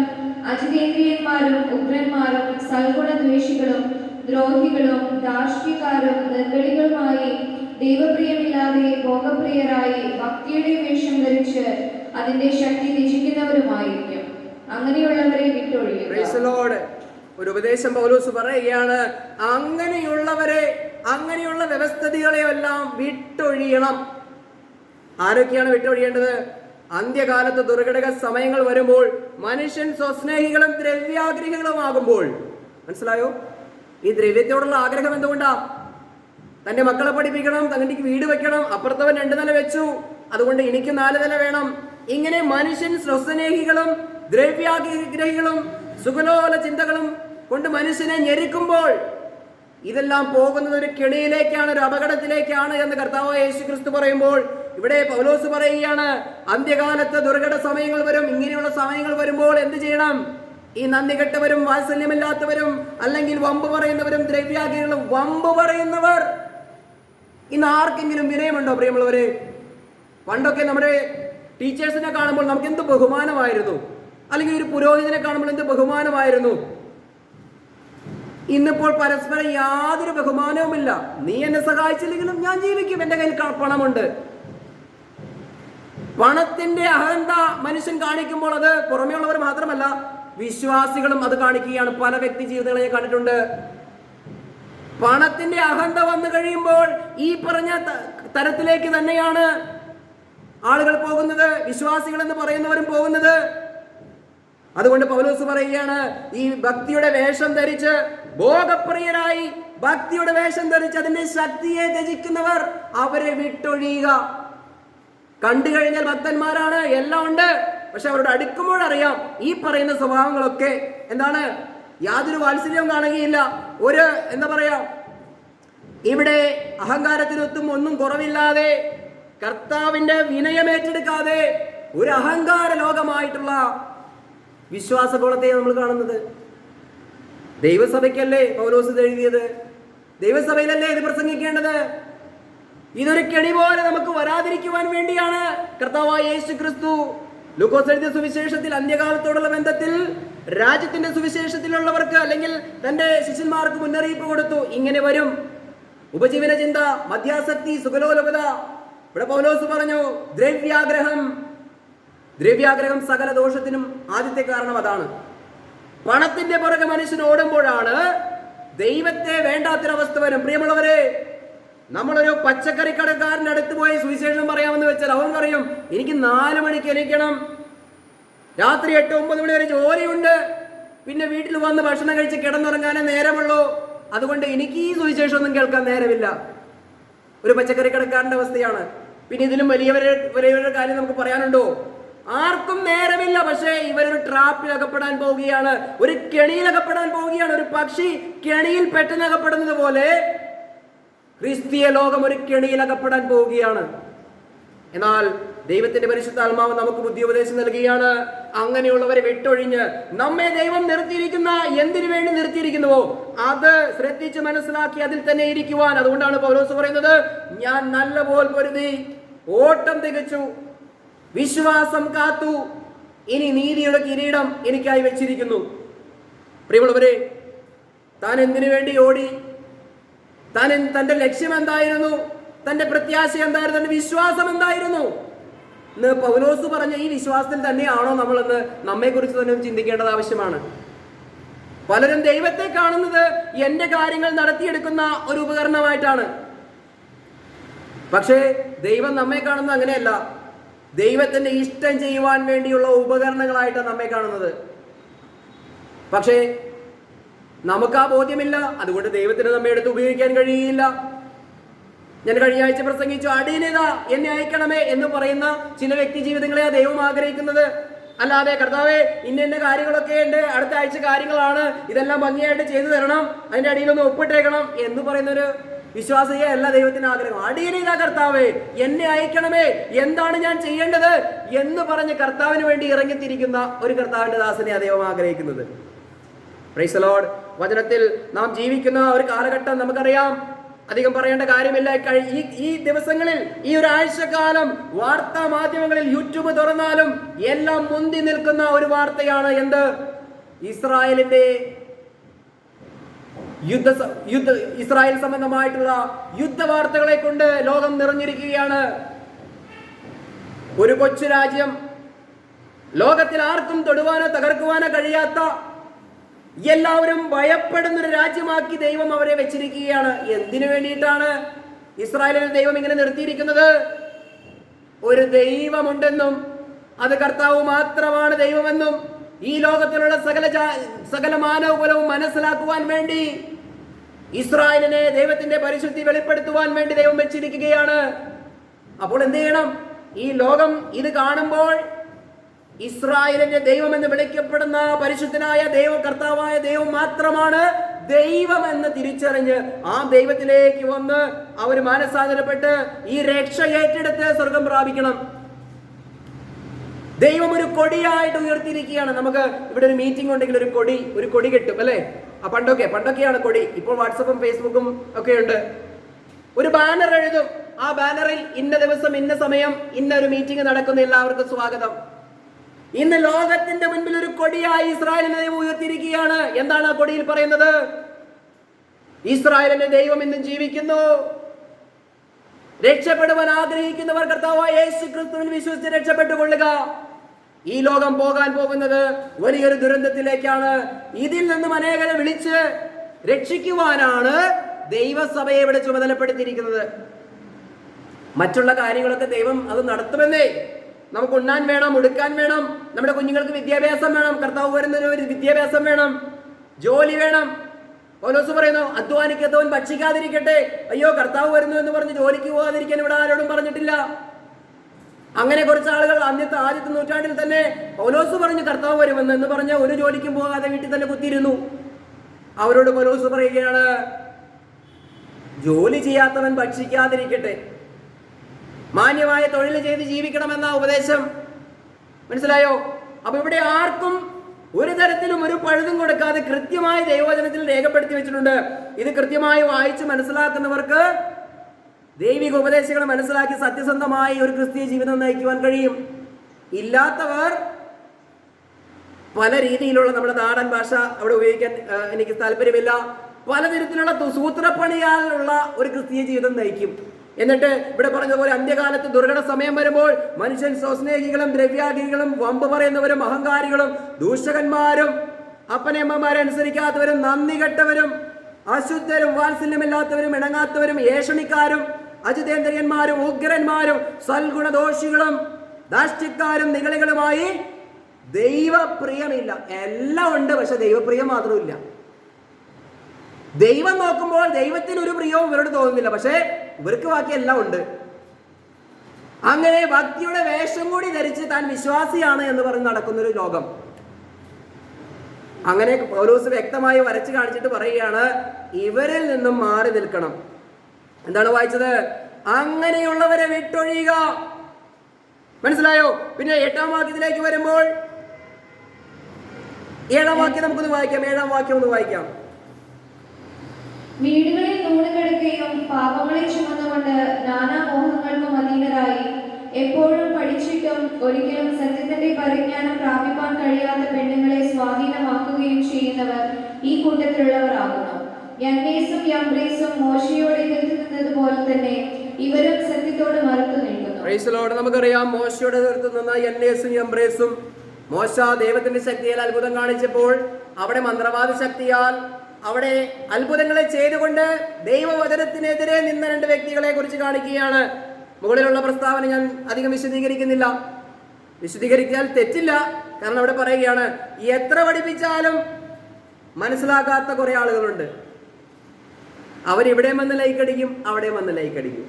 അജിതേന്ദ്രിയന്മാരും ഉഗ്രന്മാരും സൽഗുണദ്വേഷികളും ദ്രോഹികളും ധാർഷ്ട്യക്കാരും നിർബലികളുമായി ദൈവപ്രിയമില്ലാതെ ഭോഗപ്രിയരായി ഭക്തിയുടെ വേഷം ധരിച്ച് അതിന്റെ ശക്തി ത്യജിക്കുന്നവരുമായിരിക്കും. അങ്ങനെയുള്ളവരെ വിട്ടൊഴിയുക. ഒരു ഉപദേശം പൗലോസ് പറയുകയാണ്, അങ്ങനെയുള്ള വ്യവസ്ഥിതികളെ എല്ലാം വിട്ടൊഴിയണം. ആരൊക്കെയാണ് വിട്ടൊഴിയേണ്ടത്? അന്ത്യകാലത്ത് ദുർഘടക സമയങ്ങൾ വരുമ്പോൾ മനുഷ്യൻ സ്വസ്നേഹികളും ദ്രവ്യാഗ്രഹികളുമാകുമ്പോൾ. മനസ്സിലായോ? ഈ ദ്രവ്യത്തോടുള്ള ആഗ്രഹം എന്തുകൊണ്ടാ? തന്റെ മക്കളെ പഠിപ്പിക്കണം, തന്റെ വീട് വെക്കണം, അപ്പുറത്തവൻ 2 നില വെച്ചു, അതുകൊണ്ട് എനിക്ക് 4 നില വേണം. ഇങ്ങനെ മനുഷ്യൻ സ്വസ്നേഹികളും ദ്രവ്യാഗ്രഹികളും സുഖലോല ചിന്തകളും കൊണ്ട് മനുഷ്യനെ ഞെരുക്കുമ്പോൾ ഇതെല്ലാം പോകുന്നത് ഒരു കെണിയിലേക്കാണ്, ഒരു അപകടത്തിലേക്കാണ് എന്ന് കർത്താവായ യേശു ക്രിസ്തു പറയുമ്പോൾ ഇവിടെ പൗലോസ് പറയുകയാണ്, അന്ത്യകാലത്ത് ദുർഘട സമയങ്ങൾ വരും. ഇങ്ങനെയുള്ള സമയങ്ങൾ വരുമ്പോൾ എന്ത് ചെയ്യണം? ഈ നന്ദി കെട്ടവരും വാത്സല്യമില്ലാത്തവരും അല്ലെങ്കിൽ വമ്പ് പറയുന്നവരും ദ്രവ്യാഗ്രഹികളും, വമ്പ് പറയുന്നവർ, ഇന്ന് ആർക്കെങ്കിലും വിനയമുണ്ടോ പ്രിയമുള്ളവരെ? പണ്ടൊക്കെ നമ്മുടെ ടീച്ചേഴ്സിനെ കാണുമ്പോൾ നമുക്ക് എന്ത് ബഹുമാനമായിരുന്നു, അല്ലെങ്കിൽ ഒരു പുരോഹിതനെ കാണുമ്പോൾ എന്ത് ബഹുമാനമായിരുന്നു. ഇന്നിപ്പോൾ പരസ്പരം യാതൊരു ബഹുമാനവുമില്ല. നീ എന്നെ സഹായിച്ചില്ലെങ്കിലും ഞാൻ ജീവിക്കും, എൻ്റെ കയ്യിൽ പണമുണ്ട്. പണത്തിന്റെ അഹന്ത മനുഷ്യൻ കാണിക്കുമ്പോൾ അത് പുറമേയുള്ളവർ മാത്രമല്ല, വിശ്വാസികളും അത് കാണിക്കുകയാണ്. പല വ്യക്തി ജീവിതങ്ങളെ ഞാൻ കണ്ടിട്ടുണ്ട്. പണത്തിന്റെ അഹന്ത വന്നു കഴിയുമ്പോൾ ഈ പറഞ്ഞ തരത്തിലേക്ക് തന്നെയാണ് ആളുകൾ പോകുന്നത്, വിശ്വാസികൾ എന്ന് പറയുന്നവരും പോകുന്നത്. അതുകൊണ്ട് പൗലോസ് പറയുകയാണ്, ഈ ഭക്തിയുടെ വേഷം ധരിച്ച്, ഭോഗപ്രിയരായി ഭക്തിയുടെ വേഷം ധരിച്ച് അതിന്റെ ശക്തിയെ ത്യജിക്കുന്നവർ അവരെ വിട്ടൊഴിയുക. കണ്ടു കഴിഞ്ഞാൽ ഭക്തന്മാരാണ്, എല്ലാം ഉണ്ട്, പക്ഷെ അവരോട് അടുക്കുമ്പോഴറിയാം ഈ പറയുന്ന സ്വഭാവങ്ങളൊക്കെ എന്താണ്? യാതൊരു വാത്സല്യവും കാണുകയില്ല. ഒരു എന്താ പറയാ, ഇവിടെ അഹങ്കാരത്തിനൊത്തും ഒന്നും കുറവില്ലാതെ, കർത്താവിന്റെ വിനയം ഏറ്റെടുക്കാതെ ഒരു അഹങ്കാര ലോകമായിട്ടുള്ള വിശ്വാസകോളത്തെ നമ്മൾ കാണുന്നത്. ദൈവസഭയ്ക്കല്ലേ പൗലോസ് ഇത് എഴുതിയത്? ദൈവസഭയിലല്ലേ ഇത് പ്രസംഗിക്കേണ്ടത്? ഇതൊരു കെണി പോലെ നമുക്ക് വരാതിരിക്കുവാൻ വേണ്ടിയാണ് കർത്താവായ യേശു ക്രിസ്തു ലൂക്കോസ് എഴുതിയ സുവിശേഷത്തിൽ അന്ത്യകാലത്തോടുള്ള ബന്ധത്തിൽ രാജ്യത്തിന്റെ സുവിശേഷത്തിലുള്ളവർക്ക് അല്ലെങ്കിൽ തന്റെ ശിഷ്യന്മാർക്ക് മുന്നറിയിപ്പ് കൊടുത്തു. ഇങ്ങനെ വരും ഉപജീവന ചിന്ത, മദ്യാസക്തി, സുഖലോലുപത. ഇവിടെ പൗലോസ് പറഞ്ഞു ദ്രവ്യാഗ്രഹം സകല ദോഷത്തിനും ആദ്യത്തെ കാരണം അതാണ്. പണത്തിന്റെ പുറകെ മനുഷ്യൻ ഓടുമ്പോഴാണ് ദൈവത്തെ വേണ്ടാത്തൊരവസ്ഥ വരും. പ്രിയമുള്ളവരെ, നമ്മളൊരു പച്ചക്കറി കടക്കാരൻ്റെ അടുത്ത് പോയി സുവിശേഷം പറയാമെന്ന് വെച്ചാൽ അവൻ പറയും, എനിക്ക് 4 മണിക്ക് എണീക്കണം, രാത്രി 8-9 മണി വരെ ജോലിയുണ്ട്, പിന്നെ വീട്ടിൽ വന്ന് ഭക്ഷണം കഴിച്ച് കിടന്നുറങ്ങാനേ നേരമുള്ളൂ, അതുകൊണ്ട് എനിക്ക് ഈ സുവിശേഷം ഒന്നും കേൾക്കാൻ നേരമില്ല. ഒരു പച്ചക്കറി കടക്കാരൻ്റെ അവസ്ഥയാണ്. പിന്നെ ഇതിലും വലിയവരുടെ കാര്യം നമുക്ക് പറയാനുണ്ടോ? ആർക്കും നേരമില്ല. പക്ഷേ ഇവരൊരു ട്രാപ്പിൽ അകപ്പെടാൻ പോവുകയാണ്, ഒരു കെണിയിൽ അകപ്പെടാൻ പോവുകയാണ്. ഒരു പക്ഷി കെണിയിൽ പെട്ടെന്ന് അകപ്പെടുന്നത് പോലെ ക്രിസ്തീയ ലോകം ഒരു കെണിയിൽ അകപ്പെടാൻ പോവുകയാണ്. എന്നാൽ ദൈവത്തിന്റെ പരിശുദ്ധാത്മാവ് നമുക്ക് ബുദ്ധി ഉപദേശം നൽകുകയാണ്. അങ്ങനെയുള്ളവരെ വിട്ടൊഴിഞ്ഞ് നമ്മെ ദൈവം നിർത്തിയിരിക്കുന്ന എന്തിനു വേണ്ടി നിർത്തിയിരിക്കുന്നുവോ അത് ശ്രദ്ധിച്ച് മനസ്സിലാക്കി അതിൽ തന്നെ ഇരിക്കുവാൻ. അതുകൊണ്ടാണ് പൗലോസ് പറയുന്നത്, ഞാൻ നല്ലപോലെ പൊരുതി ഓട്ടം തികച്ചു, വിശ്വാസം കാത്തു, ഇനി നീതിയുടെ കിരീടം എനിക്കായി വെച്ചിരിക്കുന്നു. പ്രിയമുള്ളവരെ, താൻ എന്തിനു വേണ്ടി ഓടി? തന്റെ ലക്ഷ്യം എന്തായിരുന്നു? തന്റെ പ്രത്യാശ എന്തായിരുന്നു? തന്റെ വിശ്വാസം എന്തായിരുന്നു? ഇന്ന് പൗലോസ് പറഞ്ഞ ഈ വിശ്വാസത്തിൽ തന്നെയാണോ നമ്മളെന്ന് നമ്മെക്കുറിച്ച് തന്നെ ചിന്തിക്കേണ്ടത് ആവശ്യമാണ്. പലരും ദൈവത്തെ കാണുന്നത് എന്റെ കാര്യങ്ങൾ നടത്തിയെടുക്കുന്ന ഒരു ഉപകരണമായിട്ടാണ്. പക്ഷേ ദൈവം നമ്മെ കാണുന്നത് അങ്ങനെയല്ല. ദൈവത്തിന്റെ ഇഷ്ടം ചെയ്യുവാൻ വേണ്ടിയുള്ള ഉപകരണങ്ങളായിട്ടാണ് നമ്മെ കാണുന്നത്. പക്ഷേ നമുക്ക് ആ ബോധ്യമില്ല. അതുകൊണ്ട് ദൈവത്തിന് നമ്മെ എടുത്ത് ഉപയോഗിക്കാൻ കഴിയില്ല. ഞാൻ കഴിഞ്ഞ ആഴ്ച പ്രസംഗിച്ചു, അടിയനിത എന്നെ അയക്കണമേ എന്ന് പറയുന്ന ചില വ്യക്തി ജീവിതങ്ങളെയാ ദൈവം ആഗ്രഹിക്കുന്നത്. അല്ലാതെ കർത്താവേ ഇന്ന കാര്യങ്ങളൊക്കെ ഉണ്ട്, അടുത്ത ആഴ്ച കാര്യങ്ങളാണ്, ഇതെല്ലാം ഭംഗിയായിട്ട് ചെയ്തു തരണം, അതിന്റെ അടിയിലൊന്ന് ഒപ്പിട്ടേക്കണം എന്ന് പറയുന്നൊരു വിശ്വാസിയെ അല്ല ദൈവത്തിന് ആഗ്രഹം. അടിയനിത കർത്താവേ എന്നെ അയക്കണമേ, എന്താണ് ഞാൻ ചെയ്യേണ്ടത് എന്ന് പറഞ്ഞ് കർത്താവിന് വേണ്ടി ഇറങ്ങിത്തിരിക്കുന്ന ഒരു കർത്താവിന്റെ ദാസനെ ദൈവം ആഗ്രഹിക്കുന്നത്. Price the Lord. വചനത്തിൽ നാം ജീവിക്കുന്ന ഒരു കാലഘട്ടം നമുക്കറിയാം, അധികം പറയേണ്ട കാര്യമില്ല. ഈ ദിവസങ്ങളിൽ, ഈ ഒരാഴ്ചക്കാലം വാർത്താ മാധ്യമങ്ങളിൽ യൂട്യൂബ് തുറന്നാലും എല്ലാം മുന്തി നിൽക്കുന്ന ഒരു വാർത്തയാണ് എന്ത്? ഇസ്രായേലിന്റെ ഇസ്രായേൽ സംബന്ധമായിട്ടുള്ള യുദ്ധ വാർത്തകളെ കൊണ്ട് ലോകം നിറഞ്ഞിരിക്കുകയാണ്. ഒരു കൊച്ചു രാജ്യം, ലോകത്തിൽ ആർക്കും തൊടുവാനോ തകർക്കുവാനോ കഴിയാത്ത, എല്ലാവരും ഭയപ്പെടുന്നൊരു രാജ്യമാക്കി ദൈവം അവരെ വെച്ചിരിക്കുകയാണ്. എന്തിനു വേണ്ടിയിട്ടാണ് ഇസ്രായേലിനെ ദൈവം ഇങ്ങനെ നിർത്തിയിരിക്കുന്നത്? ഒരു ദൈവമുണ്ടെന്നും അത് കർത്താവ് മാത്രമാണ് ദൈവമെന്നും ഈ ലോകത്തിലുള്ള സകല മാനവകുലവും മനസ്സിലാക്കുവാൻ വേണ്ടി ഇസ്രായേലിനെ ദൈവത്തിന്റെ പരിശുദ്ധി വെളിപ്പെടുത്തുവാൻ വേണ്ടി ദൈവം വെച്ചിരിക്കുകയാണ്. അപ്പോൾ എന്ത് ചെയ്യണം? ഈ ലോകം ഇത് കാണുമ്പോൾ ഇസ്രായേലിന്റെ ദൈവം എന്ന് വിളിക്കപ്പെടുന്ന പരിശുദ്ധനായ ദൈവം, കർത്താവായ ദൈവം മാത്രമാണ് ദൈവമെന്ന് തിരിച്ചറിഞ്ഞ് ആ ദൈവത്തിലേക്ക് വന്ന് അവർ മാനസാന്തരപ്പെട്ട് ഈ രക്ഷ ഏറ്റെടുത്ത് സ്വർഗം പ്രാപിക്കണം. ദൈവം ഒരു കൊടിയായിട്ട് ഉയർത്തിയിരിക്കുകയാണ്. നമുക്ക് ഇവിടെ ഒരു മീറ്റിംഗ് ഉണ്ടെങ്കിൽ ഒരു കൊടി കിട്ടും അല്ലേ? പണ്ടൊക്കെയാണ് കൊടി. ഇപ്പോൾ വാട്സപ്പും ഫേസ്ബുക്കും ഒക്കെ ഉണ്ട്. ഒരു ബാനർ എഴുതും. ആ ബാനറിൽ ഇന്ന ദിവസം ഇന്ന സമയം ഇന്ന ഒരു മീറ്റിംഗ് നടക്കുന്ന, എല്ലാവർക്കും സ്വാഗതം. ഇന്ന് ലോകത്തിന്റെ മുൻപിൽ ഒരു കൊടിയായി ഇസ്രായേലിനെ ദൈവം ഉയർത്തിയിരിക്കുകയാണ്. എന്താണ് ആ കൊടിയിൽ പറയുന്നത്? ഇസ്രായേലിന്റെ ദൈവം ഇന്നും ജീവിക്കുന്നു. രക്ഷപ്പെടുവാൻ ആഗ്രഹിക്കുന്നവർ കർത്താവായ യേശു ക്രിസ്തുവിൽ വിശ്വസിച്ച് രക്ഷപ്പെട്ടുകൊള്ളുക. ഈ ലോകം പോകാൻ പോകുന്നത് വലിയൊരു ദുരന്തത്തിലേക്കാണ്. ഇതിൽ നിന്നും അനേകരെ വിളിച്ച് രക്ഷിക്കുവാനാണ് ദൈവസഭയെ ഇവിടെ ചുമതലപ്പെടുത്തിയിരിക്കുന്നത്. മറ്റുള്ള കാര്യങ്ങളൊക്കെ ദൈവം അത് നടത്തുമെന്നേ. നമുക്ക് ഉണ്ണാൻ വേണം, ഉടുക്കാൻ വേണം, നമ്മുടെ കുഞ്ഞുങ്ങൾക്ക് വിദ്യാഭ്യാസം വേണം, കർത്താവ് വരുന്നതിന് ഒരു വിദ്യാഭ്യാസം വേണം, ജോലി വേണം. പൗലോസ് പറയുന്നു, അധ്വാനിക്കാത്തവൻ ഭക്ഷിക്കാതിരിക്കട്ടെ. അയ്യോ, കർത്താവ് വരുന്നു എന്ന് പറഞ്ഞ് ജോലിക്ക് പോകാതിരിക്കാൻ ഇവിടെ ആരോടും പറഞ്ഞിട്ടില്ല. അങ്ങനെ കുറച്ച് ആളുകൾ ആദ്യത്തെ നൂറ്റാണ്ടിൽ തന്നെ പൗലോസ് പറഞ്ഞു കർത്താവ് വരുമെന്ന് എന്ന് പറഞ്ഞ ഒരു ജോലിക്കും പോകാതെ വീട്ടിൽ തന്നെ കുത്തിയിരുന്നു. അവരോട് പൗലോസ് പറയുകയാണ്, ജോലി ചെയ്യാത്തവൻ ഭക്ഷിക്കാതിരിക്കട്ടെ, മാന്യമായ തൊഴിൽ ചെയ്ത് ജീവിക്കണമെന്ന ഉപദേശം. മനസ്സിലായോ? അപ്പൊ ഇവിടെ ആർക്കും ഒരു തരത്തിലും ഒരു പഴുതും കൊടുക്കാതെ കൃത്യമായി ദൈവവചനത്തിൽ രേഖപ്പെടുത്തി വെച്ചിട്ടുണ്ട്. ഇത് കൃത്യമായി വായിച്ച് മനസ്സിലാക്കുന്നവർക്ക് ദൈവിക ഉപദേശങ്ങൾ മനസ്സിലാക്കി സത്യസന്ധമായി ഒരു ക്രിസ്തീയ ജീവിതം നയിക്കുവാൻ കഴിയും. ഇല്ലാത്തവർ പല രീതിയിലുള്ള നമ്മുടെ നാടൻ ഭാഷ അവിടെ ഉപയോഗിക്കാൻ എനിക്ക് താല്പര്യമില്ല. പലതരത്തിലുള്ള സൂത്രപ്പണിയാലുള്ള ഒരു ക്രിസ്തീയ ജീവിതം നയിക്കും. എന്നിട്ട് ഇവിടെ പറഞ്ഞതുപോലെ അന്ത്യകാലത്ത് ദുർഘട സമയം വരുമ്പോൾ മനുഷ്യൻ സ്വസ്നേഹികളും ദ്രവ്യാഗ്രഹികളും വമ്പ് പറയുന്നവരും അഹങ്കാരികളും ദൂഷകന്മാരും അപ്പനമ്മമാരെ അനുസരിക്കാത്തവരും നന്ദി കെട്ടവരും അശുദ്ധരും വാത്സല്യമില്ലാത്തവരും ഇണങ്ങാത്തവരും ഏഷണിക്കാരും അജിതേന്ദ്രിയന്മാരും ഉഗ്രന്മാരും സൽഗുണദോഷികളും ദാഷ്ട്യക്കാരും നിഗളികളുമായി ദൈവപ്രിയമില്ല. എല്ലാം ഉണ്ട്, പക്ഷെ ദൈവപ്രിയം മാത്രമില്ല. ദൈവം നോക്കുമ്പോൾ ദൈവത്തിന് ഒരു പ്രിയവും ഇവരോട് തോന്നുന്നില്ല, പക്ഷേ ഇവർക്ക് ബാക്കി എല്ലാം ഉണ്ട്. അങ്ങനെ ഭക്തിയുടെ വേഷം കൂടി ധരിച്ച് താൻ വിശ്വാസിയാണ് എന്ന് പറഞ്ഞ് നടക്കുന്നൊരു ലോകം. അങ്ങനെ പൗലോസ് വ്യക്തമായി വരച്ച് കാണിച്ചിട്ട് പറയുകയാണ്, ഇവരിൽ നിന്നും മാറി നിൽക്കണം. എന്താണ് വായിച്ചത്? അങ്ങനെയുള്ളവരെ വിട്ടൊഴിയുക. മനസ്സിലായോ? പിന്നെ 8-ാം വാക്യത്തിലേക്ക് വരുമ്പോൾ 7-ാം വാക്യം നമുക്കൊന്ന് വായിക്കാം. 7-ാം വാക്യം ഒന്ന് വായിക്കാം. വീടുകളിൽ നൂലുകിടക്കുകയും പാപങ്ങളെ ചുമന്നുകൊണ്ട് നാനാമോഹങ്ങൾക്കും അധീനരായി എപ്പോഴും പഠിച്ചിട്ടും ഒരിക്കലും സത്യത്തിന്റെ പരിജ്ഞാനം പ്രാപിപ്പാൻ കഴിയാത്ത പെണ്ണുങ്ങളെ സ്വാധീനമാക്കുകയും ചെയ്യുന്നവർ ഈ കൂട്ടത്തിലുള്ളവർ ആകുന്നു. യന്നേസും യംബ്രേസും മോശയോട് എതിർത്ത് നിന്നതുപോലെ തന്നെ ഇവരും സത്യത്തോട് മറുത്തു നിൽക്കുന്നു. നമുക്കറിയാം, മോശയോട് എതിർത്ത് നിന്ന യന്നേസും യംബ്രേസും, മോശ ദൈവത്തിന്റെ ശക്തിയാൽ അത്ഭുതം കാണിച്ചപ്പോൾ അവിടെ മന്ത്രവാദ ശക്തിയാൽ അവിടെ അത്ഭുതങ്ങളെ ചെയ്തുകൊണ്ട് ദൈവവചനത്തിനെതിരെ നിന്ന 2 വ്യക്തികളെ കുറിച്ച് കാണിക്കുകയാണ്. മുകളിലുള്ള പ്രസ്താവന ഞാൻ അധികം വിശദീകരിക്കുന്നില്ല. വിശദീകരിക്കാൻ തെറ്റില്ല, കാരണം അവിടെ പറയുകയാണ്, എത്ര പഠിപ്പിച്ചാലും മനസ്സിലാക്കാത്ത കുറെ ആളുകളുണ്ട്. അവരിവിടെ വന്ന് ലൈക്കടിക്കും, അവിടെ വന്ന് ലൈക്കടിക്കും.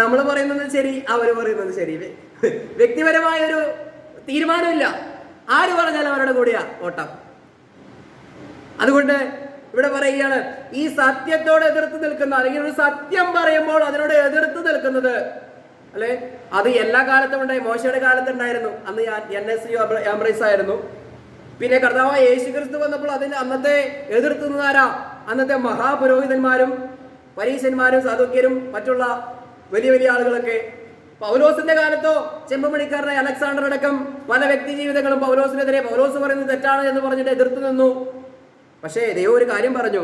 നമ്മൾ പറയുന്നത് ശരി, അവർ പറയുന്നത് ശരി. വ്യക്തിപരമായൊരു തീരുമാനമില്ല. ആര് പറഞ്ഞാലും അവരുടെ കൂടെയാ ഓട്ടം. അതുകൊണ്ട് ഇവിടെ പറയുകയാണ്, ഈ സത്യത്തോട് എതിർത്ത് നിൽക്കുന്ന, അല്ലെങ്കിൽ ഒരു സത്യം പറയുമ്പോൾ അതിനോട് എതിർത്ത് നിൽക്കുന്നത്, അല്ലെ, അത് എല്ലാ കാലത്തും ഉണ്ടായി. മോശയുടെ കാലത്തുണ്ടായിരുന്നു, അന്ന് യംബ്രേസ് ആയിരുന്നു. പിന്നെ കർത്താവായ യേശു ക്രിസ്തു വന്നപ്പോൾ അതിന് അന്നത്തെ എതിർത്ത് നിന്നാരാ? അന്നത്തെ മഹാപുരോഹിതന്മാരും പരീശന്മാരും സദൂക്യരും മറ്റുള്ള വലിയ വലിയ ആളുകളൊക്കെ. പൗലോസിന്റെ കാലത്തോ ചെമ്പുമണിക്കാരനായ അലക്സാണ്ടർ അടക്കം പല വ്യക്തി ജീവിതങ്ങളും പൗലോസിനെതിരെ, പൗലോസ് പറയുന്നത് തെറ്റാണ് എന്ന് പറഞ്ഞിട്ട് എതിർത്ത് നിന്നു. പക്ഷേ ദൈവം ഒരു കാര്യം പറഞ്ഞു,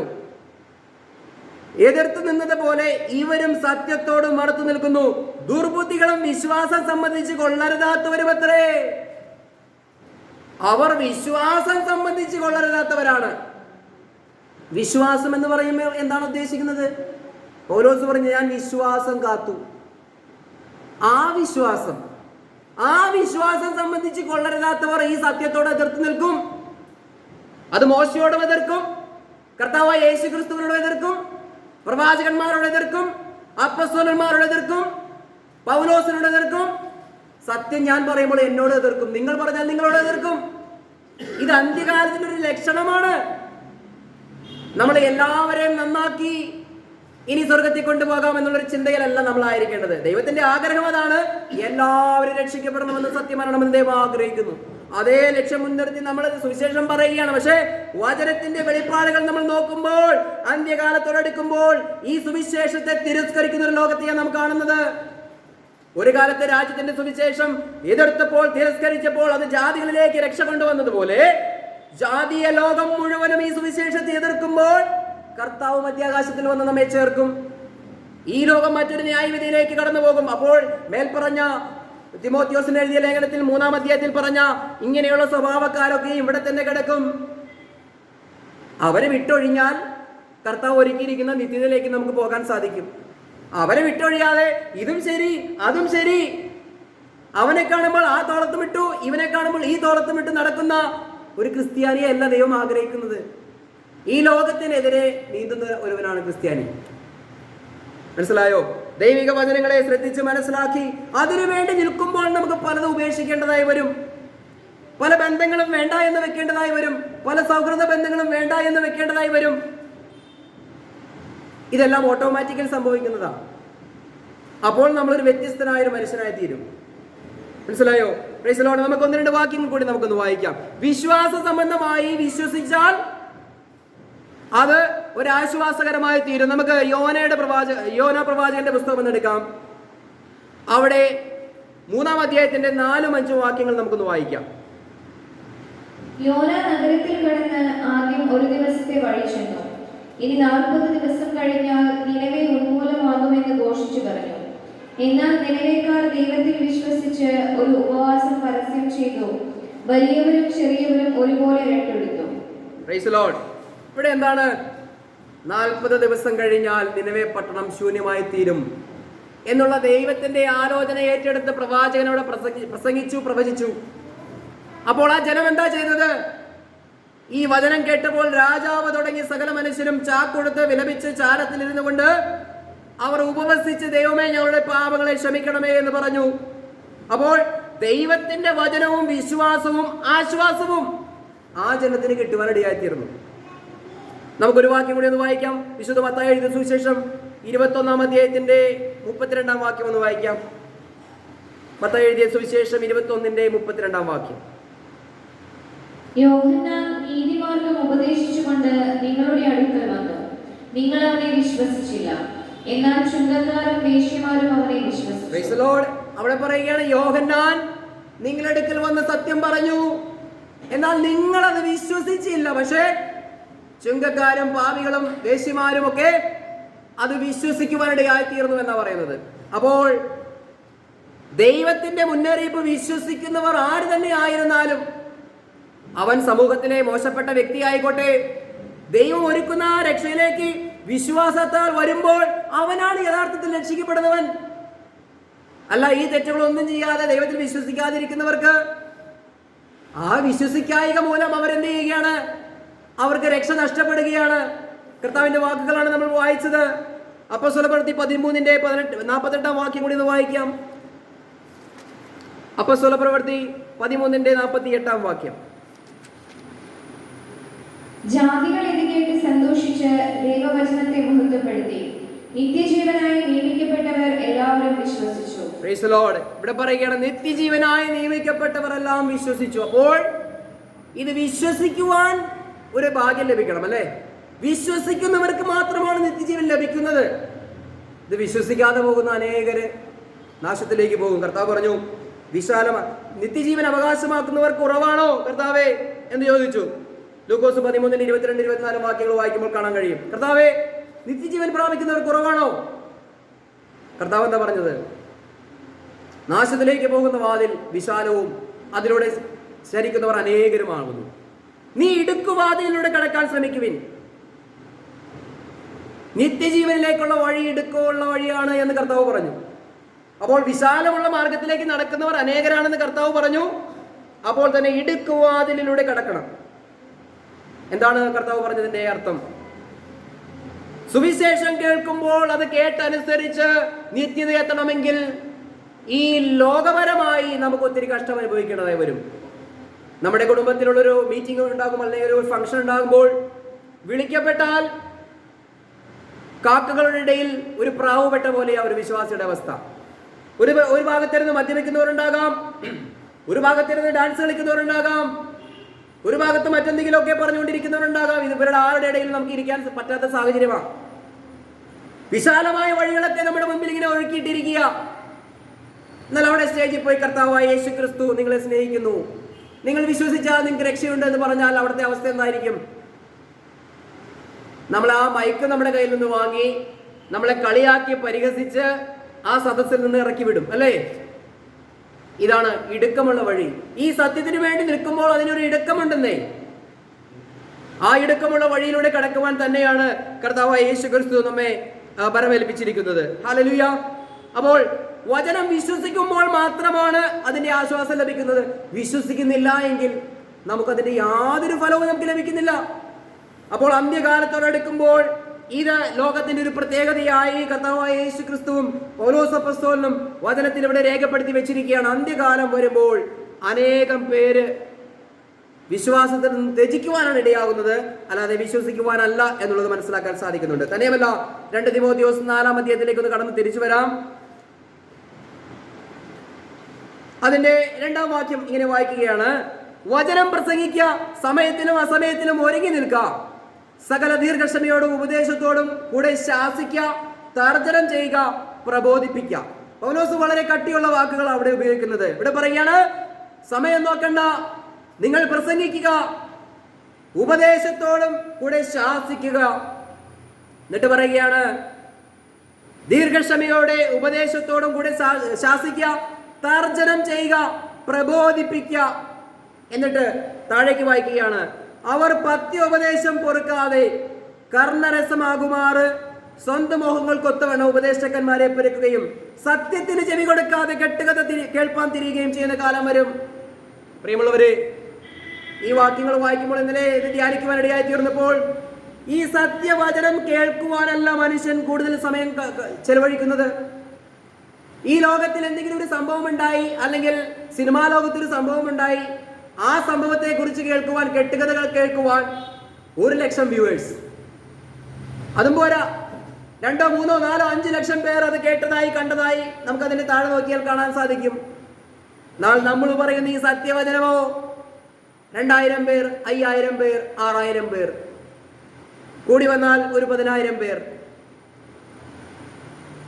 എതിർത്ത് നിന്നത് പോലെ ഇവരും സത്യത്തോട് മറുത്തു നിൽക്കുന്നു. ദുർബുദ്ധികളും വിശ്വാസം സംബന്ധിച്ച് കൊള്ളരുതാത്തവരുമത്രേ. അവർ വിശ്വാസം സംബന്ധിച്ച് കൊള്ളരുതാത്തവരാണ്. വിശ്വാസം എന്ന് പറയുമ്പോൾ എന്താണ് ഉദ്ദേശിക്കുന്നത്? പൗലോസ് പറഞ്ഞു, ഞാൻ വിശ്വാസം കാത്തു. ആ വിശ്വാസം സംബന്ധിച്ച് കൊള്ളരുതാത്തവർ ഈ സത്യത്തോട് എതിർത്ത് നിൽക്കും. അത് മോശയോടും എതിർക്കും, കർത്താവായ യേശു ക്രിസ്തുവിനോട് എതിർക്കും, പ്രവാചകന്മാരോട് എതിർക്കും, അപ്പസ്തോലന്മാരോട് എതിർക്കും, പൗലോസിനോട് എതിർക്കും. സത്യം ഞാൻ പറയുമ്പോൾ എന്നോട് എതിർക്കും, നിങ്ങൾ പറഞ്ഞാൽ നിങ്ങളോട് എതിർക്കും. ഇത് അന്ത്യകാലത്തിന്റെ ഒരു ലക്ഷണമാണ്. നമ്മൾ എല്ലാവരെയും നന്നാക്കി ഇനി സ്വർഗത്തിൽ കൊണ്ടുപോകാം എന്നുള്ളൊരു ചിന്തയിലല്ല നമ്മളായിരിക്കേണ്ടത്. ദൈവത്തിന്റെ ആഗ്രഹം അതാണ്, എല്ലാവരും രക്ഷിക്കപ്പെടണമെന്ന്, സത്യമരണമെന്ന് ദൈവം ആഗ്രഹിക്കുന്നു. അതേ ലക്ഷ്യം മുൻനിർത്തി നമ്മൾ സുവിശേഷം പറയുകയാണ്. പക്ഷേ വചനത്തിന്റെ വെളിപ്പാടുകൾ നമ്മൾ നോക്കുമ്പോൾ, അന്ത്യകാലത്തോടടുക്കുമ്പോൾ ഈ സുവിശേഷത്തെ തിരസ്കരിക്കുന്ന ഒരു ലോകത്തെയാണ് നാം കാണുന്നത്. ഒരു കാലത്തെ രാജ്യത്തിന്റെ സുവിശേഷം എതിർത്തപ്പോൾ, തിരസ്കരിച്ചപ്പോൾ അത് ജാതികളിലേക്ക് രക്ഷ കൊണ്ടുവന്നതുപോലെ ജാതീയ ലോകം മുഴുവനും ഈ സുവിശേഷത്തെ എതിർക്കുമ്പോൾ കർത്താവ് മധ്യാകാശത്തിൽ വന്ന് നമ്മെ ചേർക്കും. ഈ ലോകം മറ്റൊരു ന്യായവിധിയിലേക്ക് കടന്നു പോകും. അപ്പോൾ മേൽപ്പറഞ്ഞ തിമോത്തിയോസിന് എഴുതിയ ലേഖനത്തിൽ 3-ാം അധ്യായത്തിൽ പറഞ്ഞ ഇങ്ങനെയുള്ള സ്വഭാവക്കാരൊക്കെ ഇവിടെ തന്നെ കിടക്കും. അവരെ വിട്ടൊഴിഞ്ഞാൽ കർത്താവ് ഒരുക്കിയിരിക്കുന്ന നിത്യതയിലേക്ക് നമുക്ക് പോകാൻ സാധിക്കും. അവരെ വിട്ടൊഴിയാതെ ഇതും ശരി അതും ശരി, അവനെ കാണുമ്പോൾ ആ തോളത്തും വിട്ടു, ഇവനെ കാണുമ്പോൾ ഈ തോളത്തും വിട്ടു നടക്കുന്ന ഒരു ക്രിസ്ത്യാനിയെ അല്ല ദൈവം ആഗ്രഹിക്കുന്നത്. ഈ ലോകത്തിനെതിരെ നീന്തുന്ന ഒരുവനാണ് ക്രിസ്ത്യാനി. മനസ്സിലായോ? ദൈവിക വചനങ്ങളെ ശ്രദ്ധിച്ച് മനസ്സിലാക്കി അതിനുവേണ്ടി നിൽക്കുമ്പോൾ നമുക്ക് പലതും ഉപേക്ഷിക്കേണ്ടതായി വരും. പല ബന്ധങ്ങളും വേണ്ട എന്ന് വെക്കേണ്ടതായി വരും. പല സൗഹൃദ ബന്ധങ്ങളും വേണ്ട എന്ന് വെക്കേണ്ടതായി വരും. ഇതെല്ലാം ഓട്ടോമാറ്റിക്കൽ സംഭവിക്കുന്നതാണ്. അപ്പോൾ നമ്മളൊരു വ്യത്യസ്തനായ ഒരു മനുഷ്യനായി തീരും. മനസ്സിലായോ? Price the Lord. നമുക്ക് 1-2 വാക്യങ്ങൾ കൂടി നമുക്കൊന്ന് വായിക്കാം. വിശ്വാസ സംബന്ധമായി വിശ്വസിച്ചാൽ അത് ഒരു ആശ്വാസകരമായി തീരും. നമുക്ക് യോന പ്രവാചകന്റെ പുസ്തകം എന്നെടുക്കാം. അവിടെ 3-ാം അധ്യായത്തിന്റെ 4-5 വാക്യങ്ങൾ നമുക്കൊന്ന് വായിക്കാം. യോന നഗരത്തിൽ കടന്ന് ആദ്യം ഒരു ദിവസത്തെ വഴി ചെന്നു. ഇനി 40 ദിവസം കഴിഞ്ഞാൽ നിനവെ ഉന്മൂലമാകുമെന്ന് ഘോഷിച്ചു പറഞ്ഞു. എന്നാൽ നിനവേക്കാർ ദൈവത്തിൽ വിശ്വസിച്ച് ഒരു ഉപവാസം പരസ്യം ചെയ്തു. വലിയവരും ചെറിയവരും ഒരുപോലെ രട്ടെടുത്തു. Price the Lord. ഇവിടെ എന്താണ്? 40 ദിവസം കഴിഞ്ഞാൽ നിനവെ പട്ടണം ശൂന്യമായി തീരും എന്നുള്ള ദൈവത്തിന്റെ ആലോചന ഏറ്റെടുത്ത് പ്രവാചകനോട് പ്രവചിച്ചു. അപ്പോൾ ആ ജനം എന്താ ചെയ്തത്? ഈ വചനം കേട്ടപ്പോൾ രാജാവ് തുടങ്ങി സകല മനുഷ്യരും ചാക്കൊടുത്ത് വിലപിച്ച് ചാരത്തിലിരുന്നു കൊണ്ട് അവർ ഉപവസിച്ച് ദൈവമേ ഞങ്ങളുടെ പാപങ്ങളെ ക്ഷമിക്കണമേ എന്ന് പറഞ്ഞു. അപ്പോൾ ദൈവത്തിന്റെ വചനവും വിശ്വാസവും ആശ്വാസവും ആ ജനത്തിന് കിട്ടുവാനിടയായിത്തീർന്നു. നമുക്കൊരു വാക്യം കൂടി ഒന്ന് വായിക്കാം. വിശുദ്ധ മത്തായി എഴുതിയ സുവിശേഷം 21-ാം അധ്യായത്തിന്റെ 32-ാം വാക്യം ഒന്ന് വായിക്കാം. മത്തായി എഴുതിയ സുവിശേഷം 21-ന്റെ-32-ാം വാക്യം. യോഹന്നാൻ നീതിമാർഗം ഉപദേശിച്ചുകൊണ്ട് നിങ്ങളുടെ അടുക്കൽ വന്നു. നിങ്ങൾ അവനെ വിശ്വസിച്ചില്ല. എന്നാൽ ചുങ്കക്കാരും വേശ്യമാരും അവനെ വിശ്വസിച്ചു. Price the Lord. അവിടെ പറയുകയാണ്, യോഹന്നാൻ നിങ്ങളുടെ അടുക്കൽ വന്ന് സത്യം പറഞ്ഞു, എന്നാൽ നിങ്ങൾ അത് വിശ്വസിച്ചില്ല. പക്ഷേ ചുങ്കക്കാരും പാപികളും വേശ്യമാരും ഒക്കെ അത് വിശ്വസിക്കുവാനിടയായി തീർന്നു എന്നാണ് പറയുന്നത്. അപ്പോൾ ദൈവത്തിന്റെ മുന്നറിയിപ്പ് വിശ്വസിക്കുന്നവർ ആര് തന്നെ ആയിരുന്നാലും, അവൻ സമൂഹത്തിലെ മോശപ്പെട്ട വ്യക്തി ആയിക്കോട്ടെ, ദൈവം ഒരുക്കുന്ന ആ രക്ഷയിലേക്ക് വിശ്വാസത്താൽ വരുമ്പോൾ അവനാണ് യഥാർത്ഥത്തിൽ രക്ഷിക്കപ്പെടുന്നവൻ. അല്ല ഈ തെറ്റുകളൊന്നും ചെയ്യാതെ ദൈവത്തിൽ വിശ്വസിക്കാതിരിക്കുന്നവർക്ക് ആ വിശ്വസിക്കായിക മൂലം അവരെന്ത് ചെയ്യുകയാണ്? അവർക്ക് രക്ഷ നഷ്ടപ്പെടുകയാണ്. കർത്താവിന്റെ വാക്കുകളാണ് നമ്മൾ വായിച്ചത്. അപ്പോസ്തലപ്രവൃത്തി 13-ന്റെ-48 വാക്യം കൂടി ഒന്ന് വായിക്കാം. അപ്പോസ്തലപ്രവൃത്തി 13-ന്റെ-48 വാക്യം. ജാതികൾ ഇത് കേട്ട് സന്തോഷിച്ച് ദൈവവചനത്തെ മഹത്വപ്പെടുത്തി നിത്യജീവനായി നിയമിക്കപ്പെട്ടവർ എല്ലാവരും വിശ്വസിച്ചു. Price the Lord. ഇവിടെ പറയുകയാണ്, നിത്യജീവനായി നിയമിക്കപ്പെട്ടവരെല്ലാം വിശ്വസിച്ചു. അപ്പോൾ ഇത് വിശ്വസിക്കുവാൻ ഒരു ഭാഗ്യം ലഭിക്കണം, അല്ലേ? വിശ്വസിക്കുന്നവർക്ക് മാത്രമാണ് നിത്യജീവൻ ലഭിക്കുന്നത്. ഇത് വിശ്വസിക്കാതെ പോകുന്ന അനേകര് നാശത്തിലേക്ക് പോകും. കർത്താവ് പറഞ്ഞു, നിത്യജീവൻ അവകാശമാക്കുന്നവർ കുറവാണോ കർത്താവേ എന്ന് ചോദിച്ചു. ലൂക്കോസ് 13-22-24 വാക്യങ്ങൾ വായിക്കുമ്പോൾ കാണാൻ കഴിയും. കർത്താവേ, നിത്യജീവൻ പ്രാപിക്കുന്നവർ കുറവാണോ? കർത്താവ് എന്താ പറഞ്ഞത്? നാശത്തിലേക്ക് പോകുന്ന വാതിൽ വിശാലവും അതിലൂടെ ചരിക്കുന്നവർ അനേകരുമാകുന്നു. നീ ഇടുക്കുവാതിലൂടെ കടക്കാൻ ശ്രമിക്കുവിൻ. നിത്യജീവനിലേക്കുള്ള വഴി ഇടുക്കമുള്ള വഴിയാണ് എന്ന് കർത്താവ് പറഞ്ഞു. അപ്പോൾ വിശാലമുള്ള മാർഗത്തിലേക്ക് നടക്കുന്നവർ അനേകരാണെന്ന് കർത്താവ് പറഞ്ഞു. അപ്പോൾ തന്നെ ഇടുക്കുവാതിലൂടെ കടക്കണം. എന്താണ് കർത്താവ് പറഞ്ഞതിന്റെ അർത്ഥം? സുവിശേഷം കേൾക്കുമ്പോൾ അത് കേട്ടനുസരിച്ച് നിത്യത എത്തണമെങ്കിൽ ഈ ലോകപരമായി നമുക്ക് ഒത്തിരി കഷ്ടം അനുഭവിക്കേണ്ടതായി വരും. നമ്മുടെ കുടുംബത്തിലുള്ളൊരു മീറ്റിംഗ് ഉണ്ടാകും, അല്ലെങ്കിൽ ഒരു ഫംഗ്ഷൻ ഉണ്ടാകുമ്പോൾ വിളിക്കപ്പെട്ടാൽ കാക്കകളുടെ ഇടയിൽ ഒരു പ്രാവ് പെട്ട പോലെയാണ് ഒരു വിശ്വാസിയുടെ അവസ്ഥ. ഒരു ഭാഗത്തിരുന്ന് മദ്യപിക്കുന്നവരുണ്ടാകാം, ഒരു ഭാഗത്തിരുന്ന് ഡാൻസ് കളിക്കുന്നവരുണ്ടാകാം, ഒരു ഭാഗത്ത് മറ്റെന്തെങ്കിലുമൊക്കെ പറഞ്ഞുകൊണ്ടിരിക്കുന്നവരുണ്ടാകാം. ഇവരുടെ ആരുടെ ഇടയിൽ നമുക്ക് ഇരിക്കാൻ പറ്റാത്ത സാഹചര്യമാണ്. വിശാലമായ വഴികളൊക്കെ നമ്മുടെ മുമ്പിൽ ഇങ്ങനെ ഒഴുക്കിയിട്ടിരിക്കുക. എന്നാൽ അവിടെ സ്റ്റേജിൽ പോയി കർത്താവായ യേശു ക്രിസ്തു നിങ്ങളെ സ്നേഹിക്കുന്നു, നിങ്ങൾ വിശ്വസിച്ചാൽ നിങ്ങൾക്ക് രക്ഷയുണ്ട് എന്ന് പറഞ്ഞാൽ അവിടുത്തെ അവസ്ഥ എന്തായിരിക്കും? നമ്മൾ ആ മൈക്ക് നമ്മുടെ കയ്യിൽ നിന്ന് വാങ്ങി നമ്മളെ കളിയാക്കി പരിഹസിച്ച് ആ സദസ്സിൽ നിന്ന് ഇറക്കി വിടും, അല്ലേ? ഇതാണ് ഇടുക്കമുള്ള വഴി. ഈ സത്യത്തിന് വേണ്ടി നിൽക്കുമ്പോൾ അതിനൊരു ഇടുക്കമുണ്ടെന്നേ. ആ ഇടുക്കമുള്ള വഴിയിലൂടെ കടക്കുവാൻ തന്നെയാണ് കർത്താവായ യേശു ക്രിസ്തു നമ്മെ ബലമേൽപ്പിച്ചിരിക്കുന്നത്. ഹല്ലേലൂയ. അപ്പോൾ വചനം വിശ്വസിക്കുമ്പോൾ മാത്രമാണ് അതിന്റെ ആശ്വാസം ലഭിക്കുന്നത്. വിശ്വസിക്കുന്നില്ല എങ്കിൽ നമുക്കതിന്റെ യാതൊരു ഫലവും നമുക്ക് ലഭിക്കുന്നില്ല. അപ്പോൾ അന്ത്യകാലത്തോടടുക്കുമ്പോൾ ഇത് ലോകത്തിന്റെ ഒരു പ്രത്യേകതയായി കർത്താവായ യേശു ക്രിസ്തുവും പൗലോസ് അപ്പോസ്തലനും വചനത്തിൽ ഇവിടെ രേഖപ്പെടുത്തി വെച്ചിരിക്കുകയാണ്. അന്ത്യകാലം വരുമ്പോൾ അനേകം പേര് വിശ്വാസത്തിൽ നിന്ന് ത്യജിക്കുവാനാണ് ഇടയാകുന്നത്, അല്ലാതെ വിശ്വസിക്കുവാനല്ല എന്നുള്ളത് മനസ്സിലാക്കാൻ സാധിക്കുന്നുണ്ട്. തന്നെയുമല്ല 2 തിമോഥെയോസ് 4-ാം അധ്യായത്തിലേക്ക് ഒന്ന് കടന്ന് തിരിച്ചു വരാം. അതിന്റെ 2-ാം വാക്യം ഇങ്ങനെ വായിക്കുകയാണ്: വചനം പ്രസംഗിക്കുക, സമയത്തിലും അസമയത്തിലും ഒരുങ്ങി നിൽക്കുക, സകല ദീർഘക്ഷമയോടും ഉപദേശത്തോടും കൂടെ ശാസിക്കുക, തർജ്ജനം ചെയ്യുക, പ്രബോധിപ്പിക്കുക. പൗലോസ് വളരെ കട്ടിയുള്ള വാക്കുകൾ അവിടെ ഉപയോഗിക്കുന്നത്. ഇവിടെ പറയുകയാണ്, സമയം നോക്കണ്ട, നിങ്ങൾ പ്രസംഗിക്കുക, ഉപദേശത്തോടും കൂടെ ശാസിക്കുക. എന്നിട്ട് പറയുകയാണ്, ദീർഘക്ഷമയോടെ ഉപദേശത്തോടും കൂടെ ശാസിക്കുക, തർജ്ജനം ചെയ്യുക, പ്രബോധിപ്പിക്കുക. എന്നിട്ട് താഴേക്ക് വായിക്കുകയാണ്, അവർ പത്യോപദേശം പൊറുക്കാതെ കർണരസമാകുമാറ് സ്വന്തം മോഹങ്ങൾക്കൊത്തവണ്ണം ഉപദേശകന്മാരെ പെരുക്കുകയും സത്യത്തിന് ചെവി കൊടുക്കാതെ കെട്ടുകഥ കേൾപ്പാൻ തിരിയുകയും ചെയ്യുന്ന കാലം വരും. പ്രിയമുള്ളവരെ, ഈ വാക്യങ്ങൾ വായിക്കുമ്പോൾ ഇന്നലെ ഇത് ധ്യാനിക്കുവാനിടയായി തീർന്നപ്പോൾ ഈ സത്യവചനം കേൾക്കുവാനല്ല മനുഷ്യൻ കൂടുതൽ സമയം ചെലവഴിക്കുന്നത്. ഈ ലോകത്തിൽ എന്തെങ്കിലും ഒരു സംഭവം ഉണ്ടായി, അല്ലെങ്കിൽ സിനിമാ ലോകത്തൊരു സംഭവം ഉണ്ടായി, ആ സംഭവത്തെ കുറിച്ച് കേൾക്കുവാൻ, കെട്ടുകഥകൾ കേൾക്കുവാൻ 1,00,000 വ്യൂവേഴ്സ്. അതും പോരാ, 2, 3, 4, 5 ലക്ഷം പേർ അത് കേട്ടതായി കണ്ടതായി നമുക്കതിന്റെ താഴെ നോക്കിയാൽ കാണാൻ സാധിക്കും. എന്നാൽ നമ്മൾ പറയുന്ന ഈ സത്യവചനമോ 2000 പേർ, 5000 പേർ, 6000 പേർ, കൂടി വന്നാൽ ഒരു 10,000 പേർ,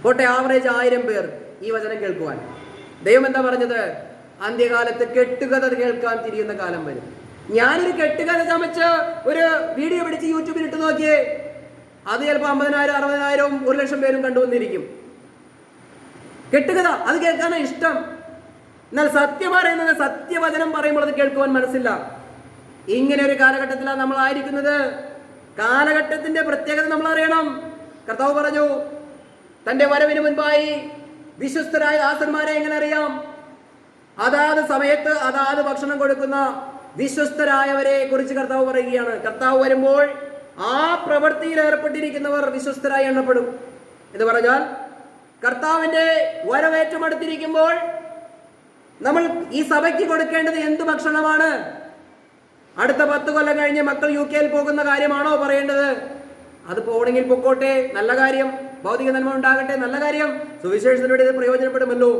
പോട്ടെ ആവറേജ് 1000 പേർ ഈ വചനം കേൾക്കുവാൻ. ദൈവം എന്താ പറഞ്ഞത്? അന്ത്യകാലത്ത് കെട്ടുകഥ കേൾക്കാൻ തിരിയുന്ന കാലം വരും. ഞാനൊരു കെട്ടുകഥ ചമച്ച് ഒരു വീഡിയോ പിടിച്ച് യൂട്യൂബിൽ ഇട്ട് നോക്കിയേ, അത് ചിലപ്പോൾ 50,000, 60,000, 1,00,000 പേരും കണ്ടുവന്നിരിക്കും. കെട്ടുകഥ അത് കേൾക്കാനാണ് ഇഷ്ടം. എന്നാൽ സത്യം പറയുന്നത്, സത്യവചനം പറയുമ്പോൾ അത് കേൾക്കുവാൻ മനസ്സില്ല. ഇങ്ങനെ ഒരു കാലഘട്ടത്തിലാണ് നമ്മൾ ആയിരിക്കുന്നത്. കാലഘട്ടത്തിന്റെ പ്രത്യേകത നമ്മൾ അറിയണം. കർത്താവ് പറഞ്ഞു, തന്റെ വരവിന് മുൻപായി വിശ്വസ്തരായ ദാസന്മാരെ എങ്ങനെ അറിയാം? അതാത് സമയത്ത് അതാത് ഭക്ഷണം കൊടുക്കുന്ന വിശ്വസ്തരായവരെ കുറിച്ച് കർത്താവ് പറയുകയാണ്. കർത്താവ് വരുമ്പോൾ ആ പ്രവൃത്തിയിൽ ഏർപ്പെട്ടിരിക്കുന്നവർ വിശ്വസ്തരായി എണ്ണപ്പെടും എന്ന് പറഞ്ഞാൽ, കർത്താവിന്റെ വരവേറ്റമടുത്തിരിക്കുമ്പോൾ നമ്മൾ ഈ സഭയ്ക്ക് കൊടുക്കേണ്ടത് എന്ത് ഭക്ഷണമാണ്? അടുത്ത 10 കൊല്ലം കഴിഞ്ഞ് മക്കൾ UK പോകുന്ന കാര്യമാണോ പറയേണ്ടത്? അത് പോകണമെങ്കിൽ പൊക്കോട്ടെ, നല്ല കാര്യം. ഭൗതിക നന്മ ഉണ്ടാകട്ടെ, നല്ല കാര്യം. സുവിശേഷത്തിലൂടെ ഇത് പ്രയോജനപ്പെടുമല്ലോ.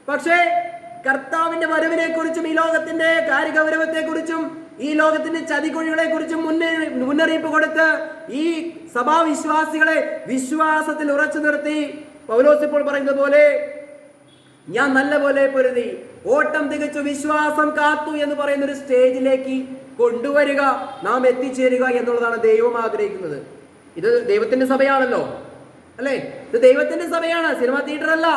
പക്ഷേ കർത്താവിന്റെ വരവിനെ കുറിച്ചും ഈ ലോകത്തിന്റെ കാര്യഗൗരവത്തെ കുറിച്ചും ഈ ലോകത്തിന്റെ ചതികുഴികളെ കുറിച്ചും മുന്നറിയിപ്പ് കൊടുത്ത് ഈ സഭാവിശ്വാസികളെ വിശ്വാസത്തിൽ ഉറച്ചു നിർത്തി പൗലോസ് ഇപ്പോൾ പറയുന്നത് പോലെ, ഞാൻ നല്ല പോലെ പൊരുതി ഓട്ടം തികച്ചു വിശ്വാസം കാത്തു എന്ന് പറയുന്ന ഒരു സ്റ്റേജിലേക്ക് കൊണ്ടുവരിക, നാം എത്തിച്ചേരുക എന്നുള്ളതാണ് ദൈവം ആഗ്രഹിക്കുന്നത്. ഇത് ദൈവത്തിന്റെ സഭയാണല്ലോ, അല്ലേ? ഇത് ദൈവത്തിന്റെ സഭയാണ്, സിനിമ തിയേറ്റർ അല്ല.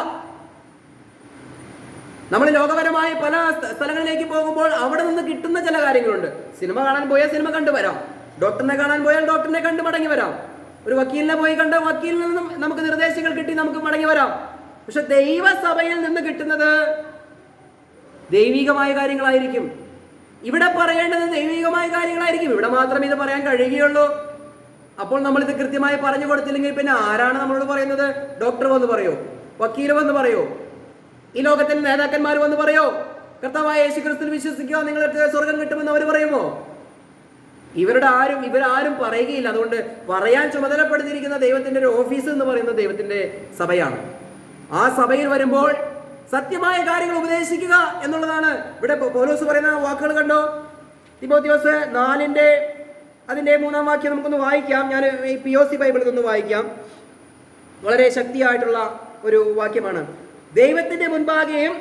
നമ്മൾ ലോകപരമായ പല സ്ഥലങ്ങളിലേക്ക് പോകുമ്പോൾ അവിടെ നിന്ന് കിട്ടുന്ന ചില കാര്യങ്ങളുണ്ട്. സിനിമ കാണാൻ പോയാൽ സിനിമ കണ്ടു വരാം, ഡോക്ടറിനെ കാണാൻ പോയാൽ ഡോക്ടറിനെ കണ്ടു മടങ്ങി വരാം, ഒരു വക്കീലിനെ പോയി കണ്ട വക്കീലിൽ നിന്നും നമുക്ക് നിർദ്ദേശങ്ങൾ കിട്ടി നമുക്ക് മടങ്ങി വരാം. പക്ഷെ ദൈവസഭയിൽ നിന്ന് കിട്ടുന്നത് ദൈവികമായ കാര്യങ്ങളായിരിക്കും. ഇവിടെ പറയേണ്ടത് ദൈവികമായ കാര്യങ്ങളായിരിക്കും. ഇവിടെ മാത്രമേ ഇത് പറയാൻ കഴിയുകയുള്ളൂ. അപ്പോൾ നമ്മൾ ഇത് കൃത്യമായി പറഞ്ഞു കൊടുത്തില്ലെങ്കിൽ പിന്നെ ആരാണ് നമ്മളോട് പറയുന്നത്? ഡോക്ടർ വന്ന് പറയോ? വക്കീൽ വന്ന് പറയോ? ഈ ലോകത്തിന്റെ നേതാക്കന്മാർ വന്ന് പറയോ? കർത്താവായ യേശു ക്രിസ്തുവിൽ വിശ്വസിക്കുക, നിങ്ങൾക്ക് സ്വർഗം കിട്ടുമെന്ന് അവർ പറയുമോ? ഇവരാരും പറയുകയില്ല. അതുകൊണ്ട് പറയാൻ ചുമതലപ്പെടുത്തിയിരിക്കുന്ന ദൈവത്തിന്റെ ഒരു ഓഫീസ് എന്ന് പറയുന്നത് ദൈവത്തിന്റെ സഭയാണ്. ആ സഭയിൽ വരുമ്പോൾ സത്യമായ കാര്യങ്ങൾ ഉപദേശിക്കുക എന്നുള്ളതാണ്. ഇവിടെ പൗലോസ് പറയുന്ന വാക്കുകൾ കണ്ടോ? തിമോഥെയോസ് 4 അതിന്റെ 3-ാം വാക്യം നമുക്കൊന്ന് വായിക്കാം. ഞാൻ ഈ POC ബൈബിളിൽ ഒന്ന് വായിക്കാം. വളരെ ശക്തിയായിട്ടുള്ള ഒരു വാക്യമാണ്. ദൈവത്തിന്റെ മുൻപാകെയും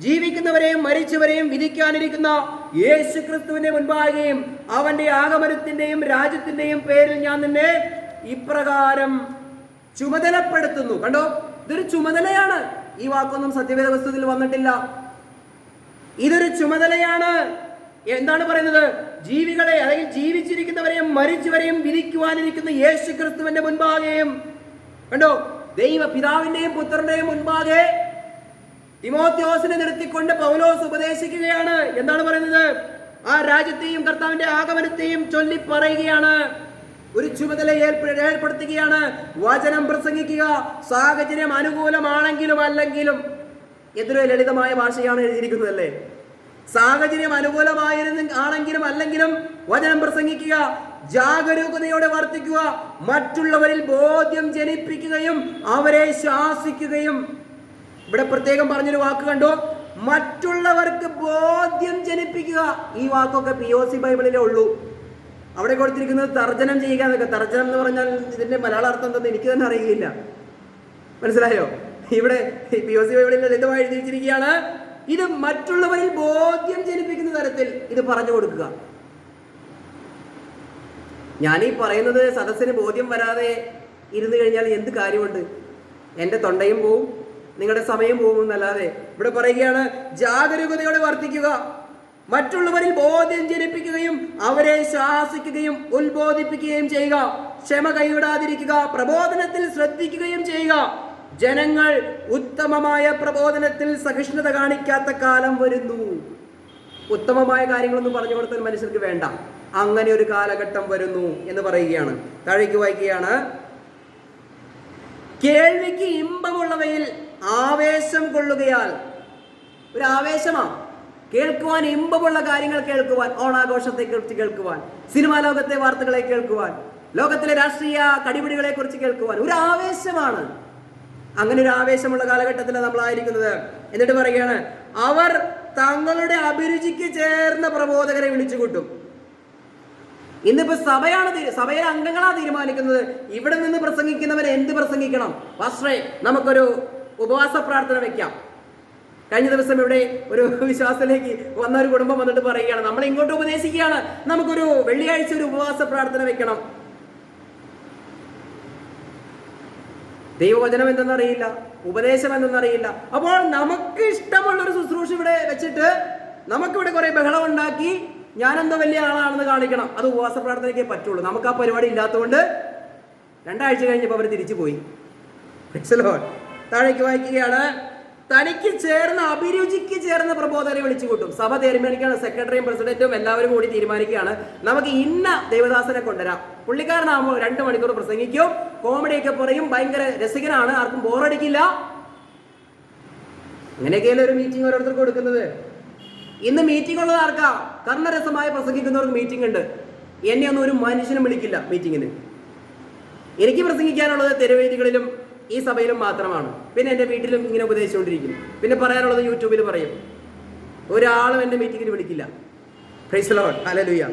ജീവിക്കുന്നവരെയും മരിച്ചവരെയും വിധിക്കാനിരിക്കുന്ന യേശു ക്രിസ്തുവിന്റെ മുൻപാകെയും അവന്റെ ആഗമനത്തിന്റെയും രാജ്യത്തിന്റെയും പേരിൽ ഞാൻ നിന്നെ ഇപ്രകാരം ചുമതലപ്പെടുത്തുന്നു. കണ്ടോ, ഇതൊരു ചുമതലയാണ്. ഈ വാക്കൊന്നും സത്യവേദ പുസ്തകത്തിൽ വന്നിട്ടില്ല. ഇതൊരു ചുമതലയാണ്. എന്താണ് പറയുന്നത്? ജീവികളെ, അല്ലെങ്കിൽ ജീവിച്ചിരിക്കുന്നവരെയും മരിച്ചവരെയും വിധിക്കുവാനിരിക്കുന്ന യേശു ക്രിസ്തുവിന്റെ മുൻപാകെയും. കണ്ടോ, ദൈവ പിതാവിന്റെയും പുത്രന്റെയും മുൻപാകെ തിമോഥെയോസിനെ നിർത്തിക്കൊണ്ട് പൗലോസ് ഉപദേശിക്കുകയാണ്. എന്താണ് പറയുന്നത്? ആ രാജ്യത്തെയും കർത്താവിന്റെ ആഗമനത്തെയും ചൊല്ലി പറയുകയാണ്. ഒരു ചുമതല ഏർപ്പെടുത്തുകയാണ്. വചനം പ്രസംഗിക്കുക. സാഹചര്യം അനുകൂലമാണെങ്കിലും അല്ലെങ്കിലും. എത്രയോ ലളിതമായ ഭാഷയാണ് എഴുതിയിരിക്കുന്നത് അല്ലേ? സാഹചര്യം ആണെങ്കിലും അല്ലെങ്കിലും വചനം പ്രസംഗിക്കുക, ജാഗരൂകതയോടെ വർത്തിക്കുക, മറ്റുള്ളവരിൽ ബോധ്യം ജനിപ്പിക്കുകയും അവരെ ശാസിക്കുകയും. ഇവിടെ പ്രത്യേകം പറഞ്ഞൊരു വാക്ക് കണ്ടോ, മറ്റുള്ളവർക്ക് ബോധ്യം ജനിപ്പിക്കുക. ഈ വാക്കൊക്കെ POC ബൈബിളിലേ ഉള്ളൂ. അവിടെ കൊടുത്തിരിക്കുന്നത് തർജ്ജനം ചെയ്യുക എന്നൊക്കെ. തർജ്ജനം എന്ന് പറഞ്ഞാൽ ഇതിന്റെ മലയാള അർത്ഥം എന്തെന്ന് എനിക്ക് തന്നെ അറിയില്ല. മനസ്സിലായോ? ഇവിടെ POC ബൈബിളിൽ ലളിതമായി എഴുതിയിരിക്കുകയാണ്. ഇത് മറ്റുള്ളവരിൽ ബോധ്യം ജനിപ്പിക്കുന്ന തരത്തിൽ ഇത് പറഞ്ഞു കൊടുക്കുക. ഞാനീ പറയുന്നത് സദസ്സിന് ബോധ്യം വരാതെ ഇരുന്ന് കഴിഞ്ഞാൽ എന്ത് കാര്യമുണ്ട്? എൻ്റെ തൊണ്ടയും പോവും, നിങ്ങളുടെ സമയം പോകും എന്നല്ലാതെ. ഇവിടെ പറയുകയാണ്, ജാഗരൂകതയോടെ വർത്തിക്കുക, മറ്റുള്ളവരിൽ ബോധ്യം ജനിപ്പിക്കുകയും അവരെ ശാസിക്കുകയും ഉത്ബോധിപ്പിക്കുകയും ചെയ്യുക, ക്ഷമ കൈവിടാതിരിക്കുക, പ്രബോധനത്തിൽ ശ്രദ്ധിക്കുകയും ചെയ്യുക. ജനങ്ങൾ ഉത്തമമായ പ്രബോധനത്തിൽ സഹിഷ്ണുത കാണിക്കാത്ത കാലം വരുന്നു. ഉത്തമമായ കാര്യങ്ങളൊന്നും പറഞ്ഞു കൊടുത്താൽ മനുഷ്യർക്ക് വേണ്ട. അങ്ങനെ ഒരു കാലഘട്ടം വരുന്നു എന്ന് പറയുകയാണ്. താഴേക്ക് വായിക്കുകയാണ്. കേൾവിക്ക് ഇമ്പമുള്ളവയിൽ ആവേശം കൊള്ളുകയാൽ. ഒരു ആവേശമാണ് കേൾക്കുവാൻ, ഇമ്പമുള്ള കാര്യങ്ങൾ കേൾക്കുവാൻ, ഓണാഘോഷത്തെ കുറിച്ച് കേൾക്കുവാൻ, സിനിമാ ലോകത്തെ വാർത്തകളെ കേൾക്കുവാൻ, ലോകത്തിലെ രാഷ്ട്രീയ കടിപിടികളെ കുറിച്ച് കേൾക്കുവാൻ ഒരു ആവേശമാണ്. അങ്ങനെ ഒരു ആവേശമുള്ള കാലഘട്ടത്തിലാണ് നമ്മളായിരിക്കുന്നത്. എന്നിട്ട് പറയുകയാണ്, അവർ തങ്ങളുടെ അഭിരുചിക്ക് ചേർന്ന പ്രബോധകരെ വിളിച്ചു കൂട്ടും. ഇന്നിപ്പോ സഭയിലെ അംഗങ്ങളാണ് തീരുമാനിക്കുന്നത് ഇവിടെ നിന്ന് പ്രസംഗിക്കുന്നവരെ എന്ത് പ്രസംഗിക്കണം. പാസ്റ്ററെ, നമുക്കൊരു ഉപവാസ പ്രാർത്ഥന വെക്കാം. കഴിഞ്ഞ ദിവസം ഇവിടെ ഒരു വിശ്വാസത്തിലേക്ക് വന്ന ഒരു കുടുംബം വന്നിട്ട് പറയുകയാണ്, നമ്മൾ ഇങ്ങോട്ട് ഉപദേശിക്കുകയാണ്, നമുക്കൊരു വെള്ളിയാഴ്ച ഒരു ഉപവാസ പ്രാർത്ഥന വെക്കണം. ദൈവവചനം എന്തെന്നറിയില്ല, ഉപദേശം എന്തെന്നറിയില്ല. അപ്പോൾ നമുക്ക് ഇഷ്ടമുള്ളൊരു ശുശ്രൂഷ ഇവിടെ വെച്ചിട്ട് നമുക്കിവിടെ കുറെ ബഹളം ഉണ്ടാക്കി ഞാനെന്തോ വലിയ ആളാണെന്ന് കാണിക്കണം. അത് ഉപവാസ പ്രാർത്ഥനയ്ക്കേ പറ്റുള്ളൂ. നമുക്ക് ആ പരിപാടി ഇല്ലാത്തതുകൊണ്ട് 2 ആഴ്ച കഴിഞ്ഞപ്പോൾ അവർ തിരിച്ചു പോയി. താഴേക്ക് വായിക്കുകയാണ്, തനിക്ക് ചേർന്ന അഭിരുചിക്ക് ചേർന്ന പ്രബോധകരെ വിളിച്ചു കൂട്ടും. സഭ തീരുമാനിക്കുകയാണ്, സെക്രട്ടറിയും പ്രസിഡന്റും എല്ലാവരും കൂടി തീരുമാനിക്കുകയാണ്, നമുക്ക് ഇന്ന ദേവദാസനെ കൊണ്ടുവരാം. പുള്ളിക്കാരനാകുമ്പോൾ 2 മണിക്കൂർ പ്രസംഗിക്കും, കോമഡിയൊക്കെ പറയും, ഭയങ്കര രസികനാണ്, ആർക്കും ബോറടിക്കില്ല. അങ്ങനെയൊക്കെയല്ലേ ഒരു മീറ്റിംഗ് ഓരോരുത്തർക്ക് കൊടുക്കുന്നത്. ഇന്ന് മീറ്റിംഗ് ഉള്ളത് ആർക്കാ? കർണരസമായി പ്രസംഗിക്കുന്നവർക്ക് മീറ്റിംഗ് ഉണ്ട്. എന്നെ ഒന്നും ഒരു മനുഷ്യനും വിളിക്കില്ല മീറ്റിങ്ങിന്. എനിക്ക് പ്രസംഗിക്കാനുള്ളത് തെരുവേദികളിലും ഈ സഭയിലും മാത്രമാണ്. പിന്നെ എൻ്റെ വീട്ടിലും ഇങ്ങനെ ഉപദേശിച്ചുകൊണ്ടിരിക്കും. പിന്നെ പറയാനുള്ളത് യൂട്യൂബിൽ പറയും. ഒരാളും എൻ്റെ മീറ്റിങ്ങിന് വിളിക്കില്ല. Price the Lord, hallelujah.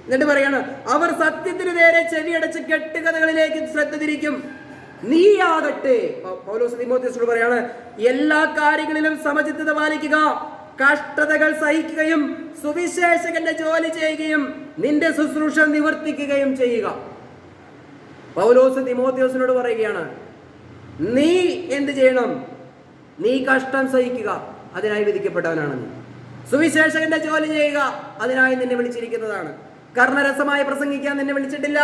എന്നിട്ട് പറയാണ്, അവർ സത്യത്തിന് നേരെ ചെവിയടച്ച് കെട്ടുകഥകളിലേക്ക് ശ്രദ്ധ തിരിക്കും. നീയാകട്ടെ, പൗലോസ് തിമോഥെയോസിനോട് പറയാണ്, എല്ലാ കാര്യങ്ങളിലും സമചിത്തത പാലിക്കുക, കഷ്ടതകൾ സഹിക്കുകയും സുവിശേഷകന്റെ ജോലി ചെയ്യുകയും നിന്റെ ശുശ്രൂഷ നിവർത്തിക്കുകയും ചെയ്യുക. പൗലോസ് തിമോഥെയോസിനോട് പറയുകയാണ്, നീ എന്ത് ചെയ്യണം? നീ കഷ്ടം സഹിക്കുക, അതിനായി വിധിക്കപ്പെട്ടവനാണ് നീ. സുവിശേഷകന്റെ ജോലി ചെയ്യുക, അതിനായി നിന്നെ വിളിച്ചിരിക്കുന്നതാണ്. കർണരസമായി പ്രസംഗിക്കാൻ നിന്നെ വിളിച്ചിട്ടില്ല.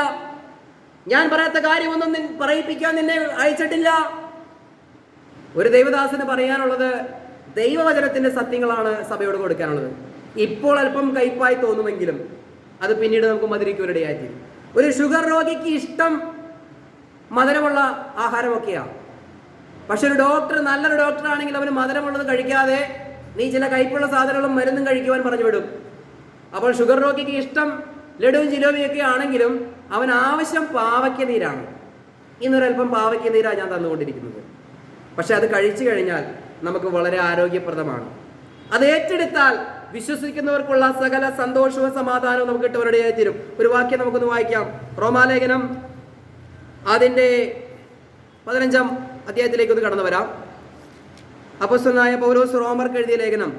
ഞാൻ പറയാത്ത കാര്യമൊന്നും പറയിപ്പിക്കാൻ നിന്നെ അയച്ചിട്ടില്ല. ഒരു ദൈവദാസന് പറയാനുള്ളത് ദൈവവചനത്തിന്റെ സത്യങ്ങളാണ് സഭയോട് കൊടുക്കാനുള്ളത്. ഇപ്പോൾ അല്പം കയ്പായി തോന്നുമെങ്കിലും അത് പിന്നീട് നമുക്ക് മധുരിക്കൊരിടയായി. ഒരു ഷുഗർ രോഗിക്ക് ഇഷ്ടം മധുരമുള്ള ആഹാരമൊക്കെയാണ്. പക്ഷെ ഒരു ഡോക്ടർ, നല്ലൊരു ഡോക്ടർ ആണെങ്കിൽ അവന് മധുരമുള്ളത് കഴിക്കാതെ നീ ചില കയ്പുള്ള സാധനങ്ങളും മരുന്നും കഴിക്കുവാൻ പറഞ്ഞു വിടും. അപ്പോൾ ഷുഗർ രോഗിക്ക് ഇഷ്ടം ലഡുവും ജിലേബിയൊക്കെ ആണെങ്കിലും അവൻ ആവശ്യം പാവയ്ക്ക നീരാണ്. ഇന്നൊരൽപ്പം പാവയ്ക്ക നീരാണ് ഞാൻ തന്നുകൊണ്ടിരിക്കുന്നത്. പക്ഷെ അത് കഴിച്ചു കഴിഞ്ഞാൽ നമുക്ക് വളരെ ആരോഗ്യപ്രദമാണ്. അത് ഏറ്റെടുത്താൽ വിശ്വസിക്കുന്നവർക്കുള്ള സകല സന്തോഷവും സമാധാനവും നമുക്ക് കിട്ടുവാനിടയായി തീരും. ഒരു വാക്യം നമുക്കൊന്ന് വായിക്കാം. റോമാലേഖനം അതിൻ്റെ 15-ാം അധ്യായത്തിലേക്ക് ഒന്ന് കടന്നു വരാം. അപ്പോസ്തലനായ പൗലോസ് റോമർക്ക് എഴുതിയ ലേഖനം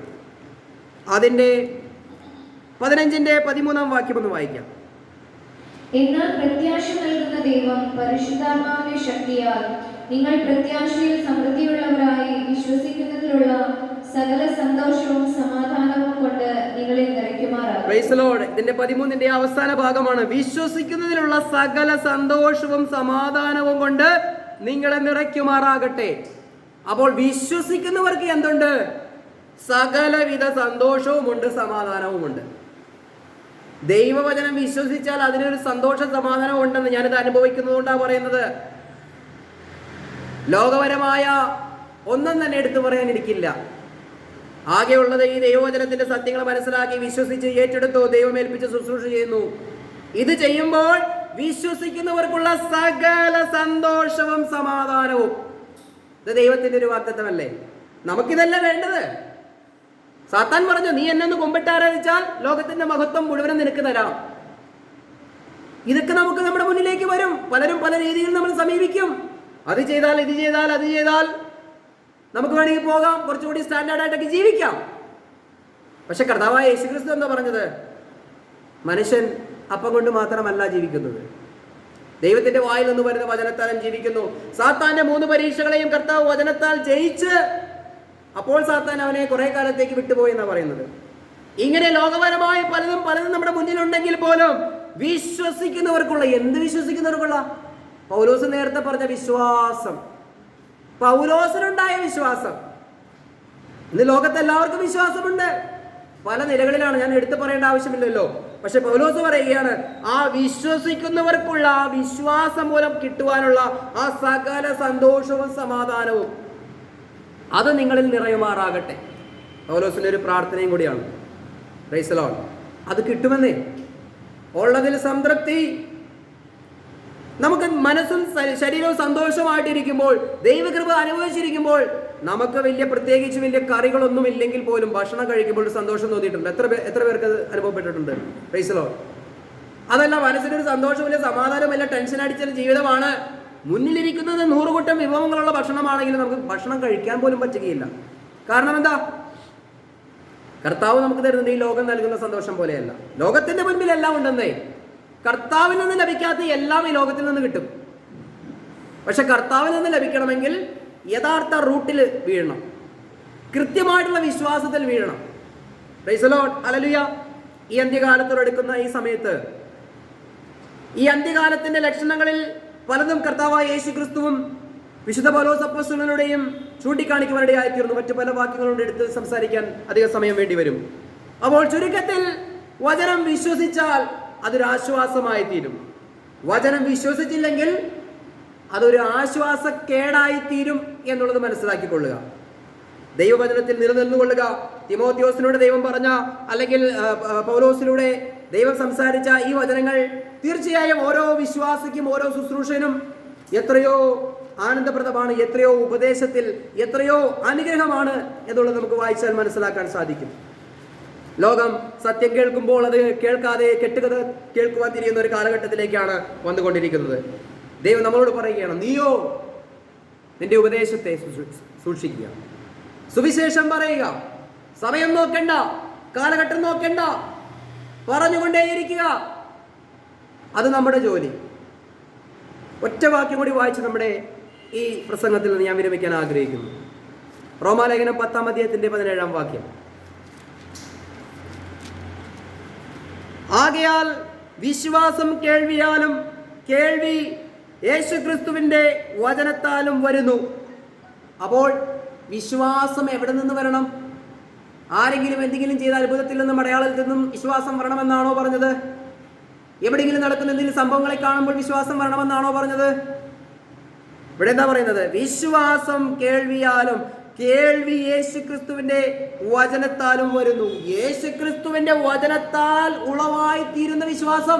അതിൻ്റെ 15-ന്റെ 13-ാം വാക്യം ഒന്ന് വായിക്കാം. എന്നാൽ പ്രത്യാശ നൽകുന്ന ദൈവം പരിശുദ്ധാത്മാവിന്റെ ശക്തിയാൽ നിങ്ങൾ പ്രത്യാശയിൽ സമൃദ്ധിയുള്ളവരായി വിശ്വസിക്കുന്നതിലുള്ള സകല സന്തോഷവും സമാധാനവും കൊണ്ട് നിങ്ങളെ നിറയ്ക്കുമാറാകും. Price the Lord. ഇതിന്റെ 13-ന്റെ അവസാന ഭാഗമാണ്. വിശ്വസിക്കുന്നതിലുള്ള സകല സന്തോഷവും സമാധാനവും കൊണ്ട് നിങ്ങളെ നിറയ്ക്കുമാറാകട്ടെ. അപ്പോൾ വിശ്വസിക്കുന്നവർക്ക് എന്തുണ്ട്? സകലവിധ സന്തോഷവുമുണ്ട്, സമാധാനവുമുണ്ട്. ദൈവവചനം വിശ്വസിച്ചാൽ അതിനൊരു സന്തോഷ സമാധാനം ഉണ്ടെന്ന് ഞാനിത് അനുഭവിക്കുന്നതുകൊണ്ടാണ് പറയുന്നത്. ലോകപരമായ ഒന്നും തന്നെ എടുത്തു പറയാൻ എനിക്കില്ല. ആകെയുള്ളത് ഈ ദൈവവചനത്തിന്റെ സത്യങ്ങൾ മനസ്സിലാക്കി വിശ്വസിച്ച് ഏറ്റെടുത്തോ ദൈവമേൽപ്പിച്ച് ശുശ്രൂഷ ചെയ്യുന്നു. ഇത് ചെയ്യുമ്പോൾ വിശ്വസിക്കുന്നവർക്കുള്ള സകല സന്തോഷവും സമാധാനവും. ഇത് ദൈവത്തിന്റെ ഒരു വാഗ്ദത്തമല്ലേ? നമുക്കിതല്ല വേണ്ടത്. സാത്താൻ പറഞ്ഞു, നീ എന്നെ ഒന്ന് കുമ്പിട്ട് ആരാധിച്ചാൽ ലോകത്തിന്റെ മഹത്വം മുഴുവനും നിനക്ക് തരാം. ഇതൊക്കെ നമുക്ക് നമ്മുടെ മുന്നിലേക്ക് വരും. പലരും പല രീതിയിൽ നമ്മൾ സമീപിക്കും. അത് ചെയ്താൽ, ഇത് ചെയ്താൽ, അത് ചെയ്താൽ നമുക്ക് വേണമെങ്കിൽ പോകാം, കുറച്ചുകൂടി സ്റ്റാൻഡേർഡായിട്ടൊക്കെ ജീവിക്കാം. പക്ഷെ കർത്താവായ യേശുക്രിസ്തു എന്താ പറഞ്ഞത്? മനുഷ്യൻ അപ്പം കൊണ്ട് മാത്രമല്ല ജീവിക്കുന്നത്, ദൈവത്തിന്റെ വായിൽ നിന്ന് വരുന്ന വചനത്താലും ജീവിക്കുന്നു. സാത്താന്റെ 3 പരീക്ഷകളെയും കർത്താവ് വചനത്താൽ ജയിച്ച് അപ്പോൾ സാത്താൻ അവനെ കുറെ കാലത്തേക്ക് വിട്ടുപോയി എന്നാണ് പറയുന്നത്. ഇങ്ങനെ ലോകപരമായി പലതും നമ്മുടെ മുന്നിലുണ്ടെങ്കിൽ പോലും വിശ്വസിക്കുന്നവർക്കുള്ള, എന്ത് വിശ്വസിക്കുന്നവർക്കുള്ള? പൗലോസ് നേരത്തെ പറഞ്ഞ വിശ്വാസം, പൗലോസിനുണ്ടായ വിശ്വാസം. ഇന്ന് ലോകത്ത് എല്ലാവർക്കും വിശ്വാസമുണ്ട്, പല നിലകളിലാണ്, ഞാൻ എടുത്തു പറയേണ്ട ആവശ്യമില്ലല്ലോ. പക്ഷെ പൗലോസ് പറയുകയാണ്, ആ വിശ്വസിക്കുന്നവർക്കുള്ള ആ വിശ്വാസം മൂലം കിട്ടുവാനുള്ള ആ സകല സന്തോഷവും സമാധാനവും അത് നിങ്ങളിൽ നിറയുമാറാകട്ടെ. പൗലോസിന്റെ ഒരു പ്രാർത്ഥനയും കൂടിയാണ്. Price the Lord. അത് കിട്ടുമെന്നേ, ഉള്ളതിൽ സംതൃപ്തി. നമുക്ക് മനസ്സും ശരീരവും സന്തോഷമായിട്ടിരിക്കുമ്പോൾ, ദൈവകൃപ അനുഭവിച്ചിരിക്കുമ്പോൾ, നമുക്ക് പ്രത്യേകിച്ച് വലിയ കറികളൊന്നും ഇല്ലെങ്കിൽ പോലും ഭക്ഷണം കഴിക്കുമ്പോൾ സന്തോഷം തോന്നിയിട്ടുണ്ട്. എത്ര പേർക്ക് അത് അനുഭവപ്പെട്ടിട്ടുണ്ട്? Price the Lord. അതല്ല, മനസ്സിനൊരു സന്തോഷമില്ല, സമാധാനമില്ല, ടെൻഷൻ അടിച്ച ജീവിതമാണ്. മുന്നിലിരിക്കുന്നത് 100 കൂട്ടം വിഭവങ്ങളുള്ള ഭക്ഷണമാണെങ്കിലും നമുക്ക് ഭക്ഷണം കഴിക്കാൻ പോലും പറ്റുകയില്ല. കാരണം എന്താ? കർത്താവ് നമുക്ക് തരുന്നത് ഈ ലോകം നൽകുന്ന സന്തോഷം പോലെയല്ല. ലോകത്തിന്റെ മുൻപിൽ എല്ലാം ഉണ്ടെന്നേ. കർത്താവിൽ നിന്ന് ലഭിക്കാത്ത എല്ലാം ഈ ലോകത്തിൽ നിന്ന് കിട്ടും. പക്ഷെ കർത്താവിൽ നിന്ന് ലഭിക്കണമെങ്കിൽ യഥാർത്ഥ റൂട്ടിൽ വീഴണം, കൃത്യമായിട്ടുള്ള വിശ്വാസത്തിൽ വീഴണം. Praise the Lord. ഹല്ലേലൂയ. ഈ അന്ത്യകാലത്തോടെടുക്കുന്ന ഈ സമയത്ത് ഈ അന്ത്യകാലത്തിന്റെ ലക്ഷണങ്ങളിൽ പലതും കർത്താവായ യേശുക്രിസ്തുവും വിശുദ്ധ പൗലോസ് അപ്പോസ്തലനുടെയും ചൂണ്ടിക്കാണിക്കുവാനിടയായിത്തീർന്നു. മറ്റു പല വാക്യങ്ങളുണ്ട്, എടുത്ത് സംസാരിക്കാൻ അധിക സമയം വേണ്ടി വരും. അപ്പോൾ ചുരുക്കത്തിൽ, വചനം വിശ്വസിച്ചാൽ അതൊരു ആശ്വാസമായി തീരും. വചനം വിശ്വസിച്ചില്ലെങ്കിൽ അതൊരു ആശ്വാസക്കേടായി തീരും എന്നുള്ളത് മനസ്സിലാക്കിക്കൊള്ളുക. ദൈവവചനത്തിൽ നിലനിന്നുകൊള്ളുക. തിമോത്തിയോസിലൂടെ ദൈവം പറഞ്ഞ, അല്ലെങ്കിൽ പൗലോസിലൂടെ ദൈവം സംസാരിച്ച ഈ വചനങ്ങൾ തീർച്ചയായും ഓരോ വിശ്വാസിക്കും, ഓരോ ശുശ്രൂഷനും എത്രയോ ആനന്ദപ്രദമാണ്, എത്രയോ ഉപദേശത്തിൽ എത്രയോ അനുഗ്രഹമാണ് എന്നുള്ളത് നമുക്ക് വായിച്ചാൽ മനസ്സിലാക്കാൻ സാധിക്കും. ലോകം സത്യം കേൾക്കുമ്പോൾ അത് കേൾക്കാതെ കെട്ടുകഥ കേൾക്കുവാൻ തിരിയുന്ന ഒരു കാലഘട്ടത്തിലേക്കാണ് വന്നുകൊണ്ടിരിക്കുന്നത്. ദൈവം നമ്മളോട് പറയുകയാണ്, നീയോ നിന്റെ ഉപദേശത്തെ സൂക്ഷിക്കുക, സുവിശേഷം പറയുക, സമയം നോക്കണ്ട, കാലഘട്ടം നോക്കണ്ട, പറഞ്ഞുകൊണ്ടേയിരിക്കുക. അത് നമ്മുടെ ജോലി. ഒറ്റ വാക്യം കൂടി വായിച്ച് നമ്മുടെ ഈ പ്രസംഗത്തിൽ നിന്ന് ഞാൻ വിരമിക്കാൻ ആഗ്രഹിക്കുന്നു. റോമാലേഖനം 10-ാം അധ്യായത്തിന്റെ 17-ാം വാക്യം. ആകയാൽ വിശ്വാസം കേൾവിയാലും, കേൾവി യേശുക്രിസ്തുവിന്റെ വചനത്താലും വരുന്നു. അപ്പോൾ വിശ്വാസം എവിടെ നിന്ന് വരണം? ആരെങ്കിലും എന്തെങ്കിലും ചെയ്ത അത്ഭുതത്തിൽ നിന്നും അടയാളത്തിൽ നിന്നും വിശ്വാസം വരണമെന്നാണോ പറഞ്ഞത്? എവിടെയെങ്കിലും നടക്കുന്ന എന്തെങ്കിലും സംഭവങ്ങളെ കാണുമ്പോൾ വിശ്വാസം വരണമെന്നാണോ പറഞ്ഞത്? ഇവിടെ എന്താ പറയുന്നത്? വിശ്വാസം കേൾവിയാലും, കേൾവി യേശുക്രിസ്തുവിന്റെ വചനത്താലും വരുന്നു. യേശുക്രിസ്തുവിന്റെ വചനത്താൽ ഉളവായി തീരുന്ന വിശ്വാസം,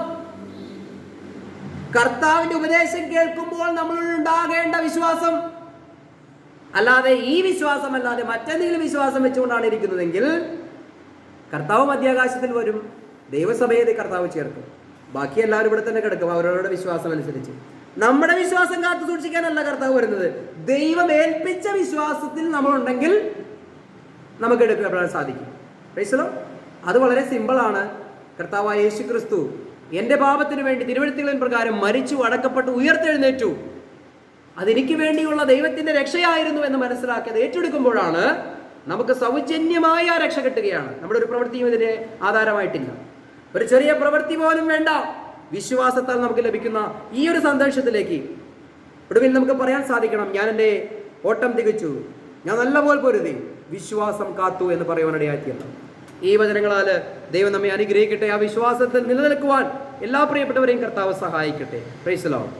കർത്താവിന്റെ ഉപദേശം കേൾക്കുമ്പോൾ നമ്മൾ ഉണ്ടാകേണ്ട വിശ്വാസം, അല്ലാതെ ഈ വിശ്വാസം അല്ലാതെ മറ്റെന്തെങ്കിലും വിശ്വാസം വെച്ചുകൊണ്ടാണ് ഇരിക്കുന്നതെങ്കിൽ കർത്താവ് മധ്യാകാശത്തിൽ വരും, ദൈവസഭയെ കർത്താവ് ചേർക്കും, ബാക്കി എല്ലാവരും ഇവിടെ തന്നെ കിടക്കും അവരവരുടെ വിശ്വാസം അനുസരിച്ച്. നമ്മുടെ വിശ്വാസം കാത്തു സൂക്ഷിക്കാനല്ല കർത്താവ് വരുന്നത്. ദൈവം ഏൽപ്പിച്ച വിശ്വാസത്തിൽ നമ്മളുണ്ടെങ്കിൽ നമുക്ക് എടുക്കാൻ സാധിക്കും. പ്രൈസ്. അത് വളരെ സിമ്പിളാണ്. കർത്താവായ യേശു ക്രിസ്തു എൻ്റെ പാപത്തിന് വേണ്ടി തിരുവെഴുത്തുകളിൻ പ്രകാരം മരിച്ചു, അടക്കപ്പെട്ട്, ഉയർത്തെഴുന്നേറ്റു. അതെനിക്ക് വേണ്ടിയുള്ള ദൈവത്തിന്റെ രക്ഷയായിരുന്നു എന്ന് മനസ്സിലാക്കിയത് ഏറ്റെടുക്കുമ്പോഴാണ് നമുക്ക് സൗജന്യമായ രക്ഷ കിട്ടുകയാണ്. നമ്മുടെ ഒരു പ്രവൃത്തിയും ഇതിന് ആധാരമായിട്ടില്ല. ഒരു ചെറിയ പ്രവൃത്തി പോലും വേണ്ട. വിശ്വാസത്താൽ നമുക്ക് ലഭിക്കുന്ന ഈ ഒരു സന്തോഷത്തിലേക്ക് ഒടുവിൽ നമുക്ക് പറയാൻ സാധിക്കണം, ഞാൻ എൻ്റെ ഓട്ടം തികച്ചു, ഞാൻ നല്ലപോലെ പൊരുതി, വിശ്വാസം കാത്തു എന്ന് പറയുവാനിടയാക്കിയല്ല. ഈ വചനങ്ങളാൽ ദൈവം നമ്മെ അനുഗ്രഹിക്കട്ടെ. ആ വിശ്വാസത്തിൽ നിലനിൽക്കുവാൻ എല്ലാ പ്രിയപ്പെട്ടവരെയും കർത്താവ് സഹായിക്കട്ടെ. Price the Lord.